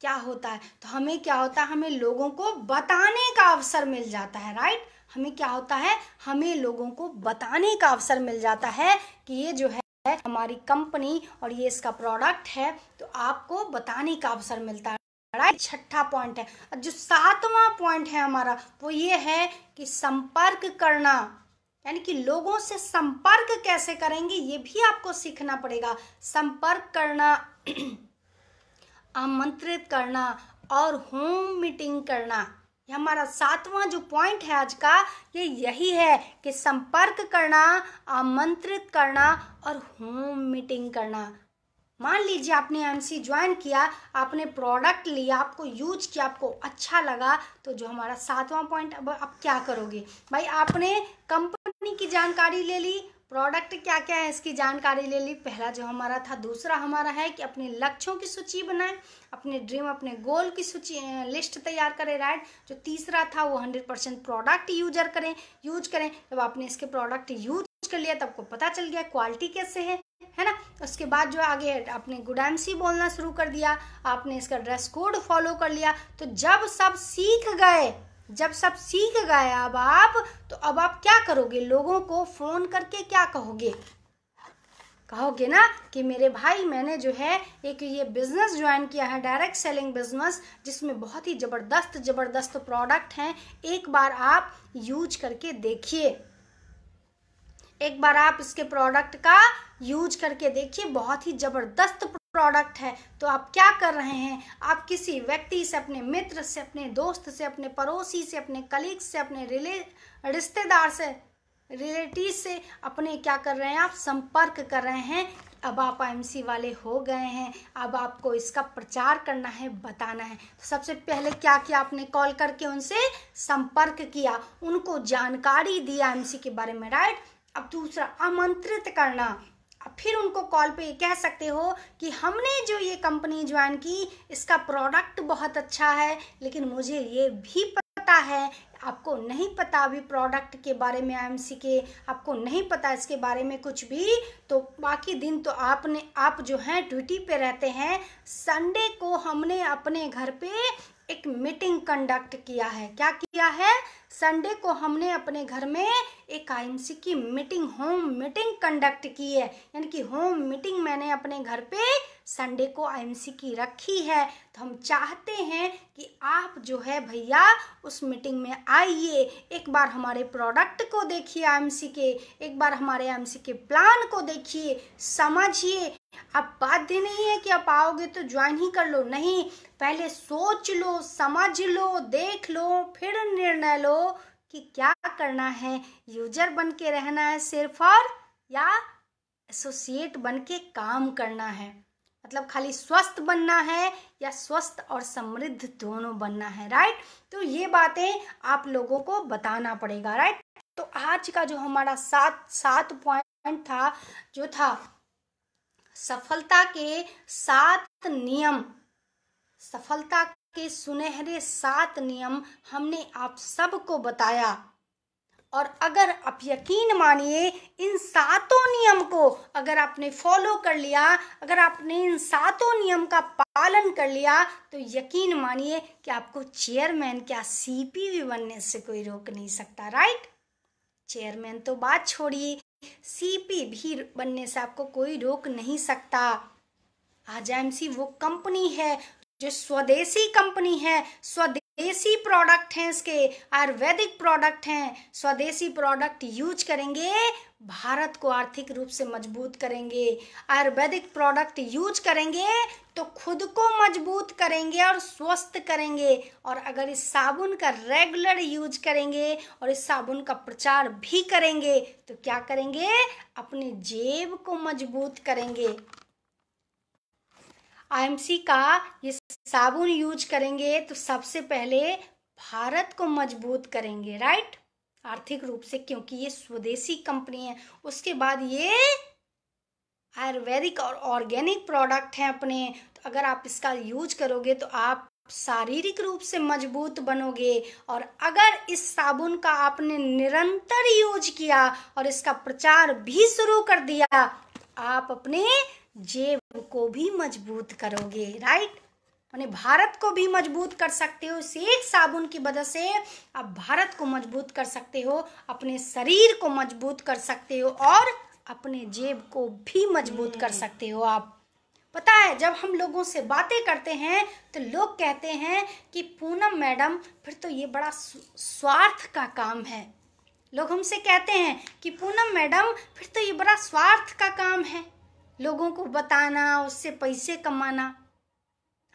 तो हमें क्या होता है, हमें लोगों को बताने का अवसर मिल जाता है, राइट। हमें क्या होता है, हमें लोगों को बताने का अवसर मिल जाता है कि ये जो है हमारी कंपनी और ये इसका प्रोडक्ट है, तो आपको बताने का अवसर मिलता है, राइट। छठा पॉइंट है। जो 7वां पॉइंट है हमारा वो ये है कि संपर्क करना, यानी कि लोगों से संपर्क कैसे करेंगे ये भी आपको सीखना पड़ेगा। संपर्क करना, आमंत्रित करना और होम मीटिंग करना, ये हमारा 7वां जो पॉइंट है आज का, ये यही है कि संपर्क करना, आमंत्रित करना और होम मीटिंग करना। मान लीजिए आपने एमसी ज्वाइन किया, आपने प्रोडक्ट लिया, आपको यूज किया, आपको अच्छा लगा, तो जो हमारा 7वां पॉइंट, अब आप क्या करोगे भाई, आपने कंपनी की जानकारी ले ली, प्रोडक्ट क्या क्या है इसकी जानकारी ले ली, पहला जो हमारा था। दूसरा हमारा है कि अपने लक्ष्यों की सूची बनाएं, अपने ड्रीम अपने गोल की सूची लिस्ट तैयार करें, राइट। जो तीसरा था वो 100% प्रोडक्ट यूज करें। जब आपने इसके प्रोडक्ट यूज कर लिया तब आपको पता चल गया क्वालिटी कैसे है ना। उसके बाद जो आगे आपने गुड एमसी बोलना शुरू कर दिया, आपने इसका ड्रेस कोड फॉलो कर लिया। तो जब सब सीख गए अब आप क्या करोगे, लोगों को फोन करके क्या कहोगे ना कि मेरे भाई मैंने जो है एक ये बिजनेस ज्वाइन किया है, डायरेक्ट सेलिंग बिजनेस, जिसमें बहुत ही जबरदस्त प्रोडक्ट हैं, एक बार आप यूज करके देखिए, एक बार आप इसके प्रोडक्ट का यूज करके देखिए, बहुत ही जबरदस्त प्रोडक्ट है। तो आप क्या कर रहे हैं, आप किसी व्यक्ति से, अपने मित्र से, अपने दोस्त से, अपने पड़ोसी से, अपने कलीग से, अपने रिश्तेदार से, रिलेटिव से अपने क्या कर रहे हैं, आप संपर्क कर रहे हैं। अब आप एमसी वाले हो गए हैं, अब आपको इसका प्रचार करना है, बताना है। तो सबसे पहले क्या किया आपने, कॉल करके उनसे संपर्क किया, उनको जानकारी दिया एमसी के बारे में, राइट। अब दूसरा आमंत्रित करना, अब फिर उनको कॉल पे कह सकते हो कि हमने जो ये कंपनी ज्वाइन की इसका प्रोडक्ट बहुत अच्छा है, लेकिन मुझे ये भी पता है आपको नहीं पता अभी प्रोडक्ट के बारे में, एमसी के आपको नहीं पता इसके बारे में कुछ भी, तो बाकी दिन तो आप जो हैं ड्यूटी पे रहते हैं। संडे को हमने अपने घर पे एक मीटिंग कंडक्ट किया है। क्या किया है, संडे को हमने अपने घर में एक आईएमसी की मीटिंग, होम मीटिंग कंडक्ट की है, यानी कि होम मीटिंग मैंने अपने घर पे संडे को आईएमसी की रखी है। तो हम चाहते हैं कि आप जो है भैया उस मीटिंग में आइए, एक बार हमारे प्रोडक्ट को देखिए आईएमसी के, एक बार हमारे आईएमसी के प्लान को देखिए, समझिए। अब बाध्य नहीं है कि आप आओगे तो ज्वाइन ही कर लो, नहीं, पहले सोच लो, समझ लो, देख लो, फिर निर्णय लो कि क्या करना है, यूजर बन के रहना है सिर्फ, और या एसोसिएट बन के काम करना है, मतलब खाली स्वस्थ बनना है या स्वस्थ और समृद्ध दोनों बनना है, राइट। तो ये बातें आप लोगों को बताना पड़ेगा, राइट। तो आज का जो हमारा सात पॉइंट था, जो था सफलता के 7 नियम, सफलता के सुनहरे 7 नियम हमने आप सबको बताया। और अगर आप यकीन मानिए इन 7 नियम को अगर आपने फॉलो कर लिया, अगर आपने इन 7 नियम का पालन कर लिया, तो यकीन मानिए कि आपको चेयरमैन क्या सीपी भी बनने से कोई रोक नहीं सकता, राइट। चेयरमैन तो बात छोड़िए, सीपी भी बनने से आपको कोई रोक नहीं सकता। आज एमसी वो कंपनी है जो स्वदेशी कंपनी है, स्वदेशी देसी प्रोडक्ट हैं, इसके आयुर्वेदिक प्रोडक्ट हैं, स्वदेशी प्रोडक्ट यूज करेंगे, भारत को आर्थिक रूप से मजबूत करेंगे। आयुर्वेदिक प्रोडक्ट यूज करेंगे तो खुद को मजबूत करेंगे और स्वस्थ करेंगे। और अगर इस साबुन का रेगुलर यूज करेंगे और इस साबुन का प्रचार भी करेंगे तो क्या करेंगे, अपनी जेब को मजबूत करेंगे। आईएमसी का ये साबुन यूज करेंगे तो सबसे पहले भारत को मजबूत करेंगे, राइट, आर्थिक रूप से, क्योंकि ये स्वदेशी कंपनी है। उसके बाद ये आयुर्वेदिक और ऑर्गेनिक प्रोडक्ट हैं अपने, तो अगर आप इसका यूज करोगे तो आप शारीरिक रूप से मजबूत बनोगे। और अगर इस साबुन का आपने निरंतर यूज किया और इसका प्रचार भी शुरू कर दिया, आप अपने जेब को भी मजबूत करोगे, राइट, माने भारत को भी मजबूत कर सकते हो। इस एक साबुन की वजह से आप भारत को मजबूत कर सकते हो, अपने शरीर को मजबूत कर सकते हो और अपने जेब को भी मजबूत कर सकते हो। आप पता है, जब हम लोगों से बातें करते हैं तो लोग कहते हैं कि पूनम मैडम फिर तो ये बड़ा स्वार्थ का काम है। लोग हमसे कहते हैं कि पूनम मैडम फिर तो ये बड़ा स्वार्थ का काम है, लोगों को बताना, उससे पैसे कमाना।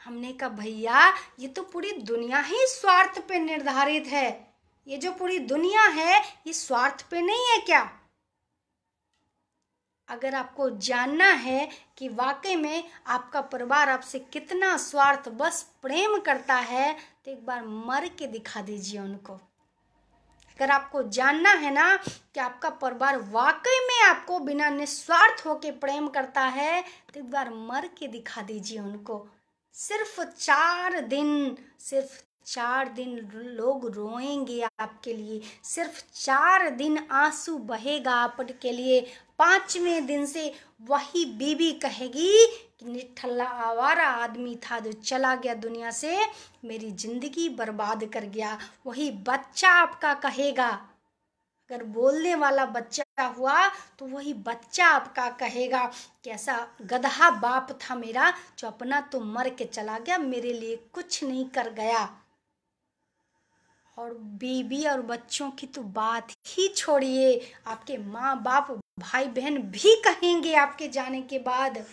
हमने कहा भैया ये तो पूरी दुनिया ही स्वार्थ पे निर्धारित है। ये जो पूरी दुनिया है ये स्वार्थ पे नहीं है क्या? अगर आपको जानना है कि वाकई में आपका परिवार आपसे कितना स्वार्थ बस प्रेम करता है तो एक बार मर के दिखा दीजिए उनको। अगर आपको जानना है ना कि आपका परिवार वाकई में आपको बिना निस्वार्थ होके प्रेम करता है तो एक बार मर के दिखा दीजिए उनको। सिर्फ 4 दिन लोग रोएंगे आपके लिए, सिर्फ 4 दिन आंसू बहेगा आपके लिए। 5वें दिन से वही बीबी कहेगी कि निठल्ला आवारा आदमी था जो चला गया दुनिया से, मेरी जिंदगी बर्बाद कर गया। वही बच्चा आपका कहेगा, अगर बोलने वाला बच्चा हुआ तो वही बच्चा आपका कहेगा कि ऐसा गधा बाप था मेरा जो अपना तो मर के चला गया, मेरे लिए कुछ नहीं कर गया। और बीबी और बच्चों की तो बात ही छोड़िए, आपके माँ बाप भाई बहन भी कहेंगे, आपके जाने के बाद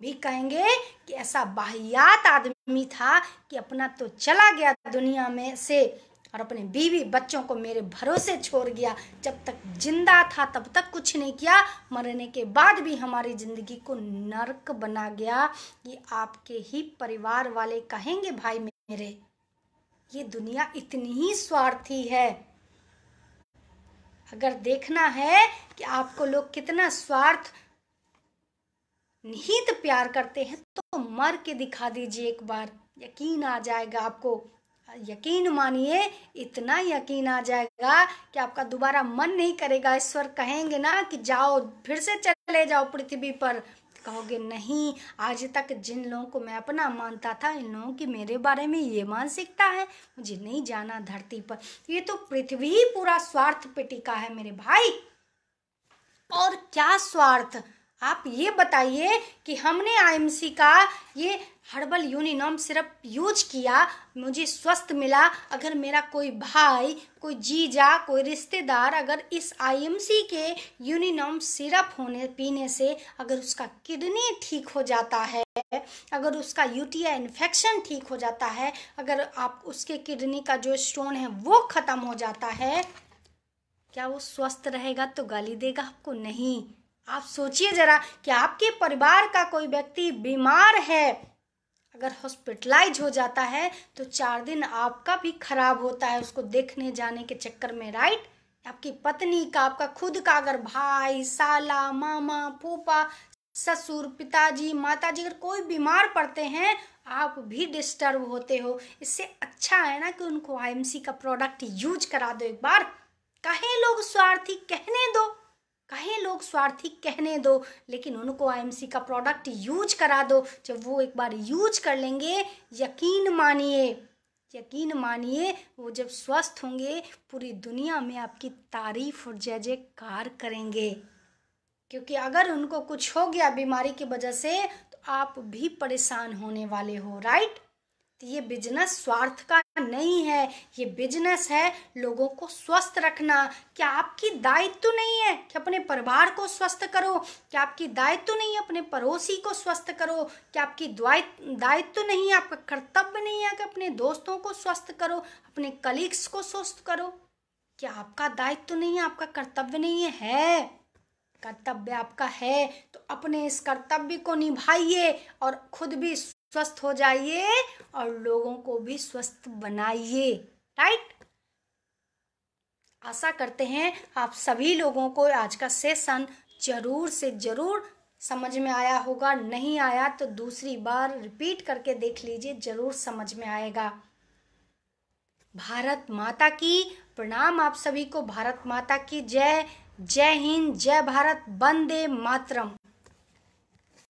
भी कहेंगे कि ऐसा वाहियात आदमी था कि अपना तो चला गया दुनिया में से और अपने बीवी बच्चों को मेरे भरोसे छोड़ गया। जब तक जिंदा था तब तक कुछ नहीं किया, मरने के बाद भी हमारी जिंदगी को नर्क बना गया। ये आपके ही परिवार वाले कहेंगे भाई मेरे। ये दुनिया इतनी ही स्वार्थी है। अगर देखना है कि आपको लोग कितना स्वार्थ निहित प्यार करते हैं तो मर के दिखा दीजिए एक बार, यकीन आ जाएगा आपको। यकीन मानिए, इतना यकीन आ जाएगा कि आपका दोबारा मन नहीं करेगा। ईश्वर कहेंगे ना कि जाओ फिर से चले जाओ पृथ्वी पर, कहोगे नहीं, आज तक जिन लोगों को मैं अपना मानता था इन लोगों की मेरे बारे में ये मानसिकता है, मुझे नहीं जाना धरती पर। ये तो पृथ्वी ही पूरा स्वार्थ पे टिका है मेरे भाई। और क्या स्वार्थ, आप ये बताइए कि हमने आईएमसी का ये हर्बल यूनिनॉम सिरप यूज किया, मुझे स्वस्थ मिला। अगर मेरा कोई भाई, कोई जीजा, कोई रिश्तेदार अगर इस आईएमसी के यूनिनॉम सिरप पीने से अगर उसका किडनी ठीक हो जाता है, अगर उसका यूटीआई इन्फेक्शन ठीक हो जाता है, अगर आप उसके किडनी का जो स्टोन है वो खत्म हो जाता है, क्या वो स्वस्थ रहेगा तो गाली देगा आपको? नहीं। आप सोचिए जरा कि आपके परिवार का कोई व्यक्ति बीमार है, अगर हॉस्पिटलाइज हो जाता है तो 4 दिन आपका भी खराब होता है उसको देखने जाने के चक्कर में, राइट। आपकी पत्नी का, आपका खुद का अगर भाई, साला, मामा, फूफा, ससुर, पिताजी, माताजी अगर कोई बीमार पड़ते हैं आप भी डिस्टर्ब होते हो। इससे अच्छा है ना कि उनको आईएमसी का प्रोडक्ट यूज करा दो एक बार। कहे लोग स्वार्थी कहने दो, कहे लोग स्वार्थी कहने दो, लेकिन उनको आईएमसी का प्रोडक्ट यूज करा दो। जब वो एक बार यूज कर लेंगे, यकीन मानिए वो जब स्वस्थ होंगे पूरी दुनिया में आपकी तारीफ और जय जयकार करेंगे। क्योंकि अगर उनको कुछ हो गया बीमारी की वजह से तो आप भी परेशान होने वाले हो, राइट। ये बिजनेस स्वार्थ का नहीं है, ये बिजनेस है लोगों को स्वस्थ रखना। क्या आपकी दायित्व नहीं है कि अपने परिवार को स्वस्थ करो? क्या आपकी दायित्व नहीं है अपने पड़ोसी को स्वस्थ करो? क्या आपकी दायित्व नहीं है, आपका कर्तव्य नहीं है कि अपने दोस्तों को स्वस्थ करो, अपने कलीग्स को स्वस्थ करो? क्या आपका दायित्व नहीं है, आपका कर्तव्य नहीं है? कर्तव्य आपका है तो अपने इस कर्तव्य को निभाइए और खुद भी स्वस्थ हो जाइए और लोगों को भी स्वस्थ बनाइए। राइट। आशा करते हैं आप सभी लोगों को आज का सेशन जरूर से जरूर समझ में आया होगा। नहीं आया तो दूसरी बार रिपीट करके देख लीजिए, जरूर समझ में आएगा। भारत माता की प्रणाम आप सभी को। भारत माता की जय। जय हिंद, जय भारत, वंदे मातरम।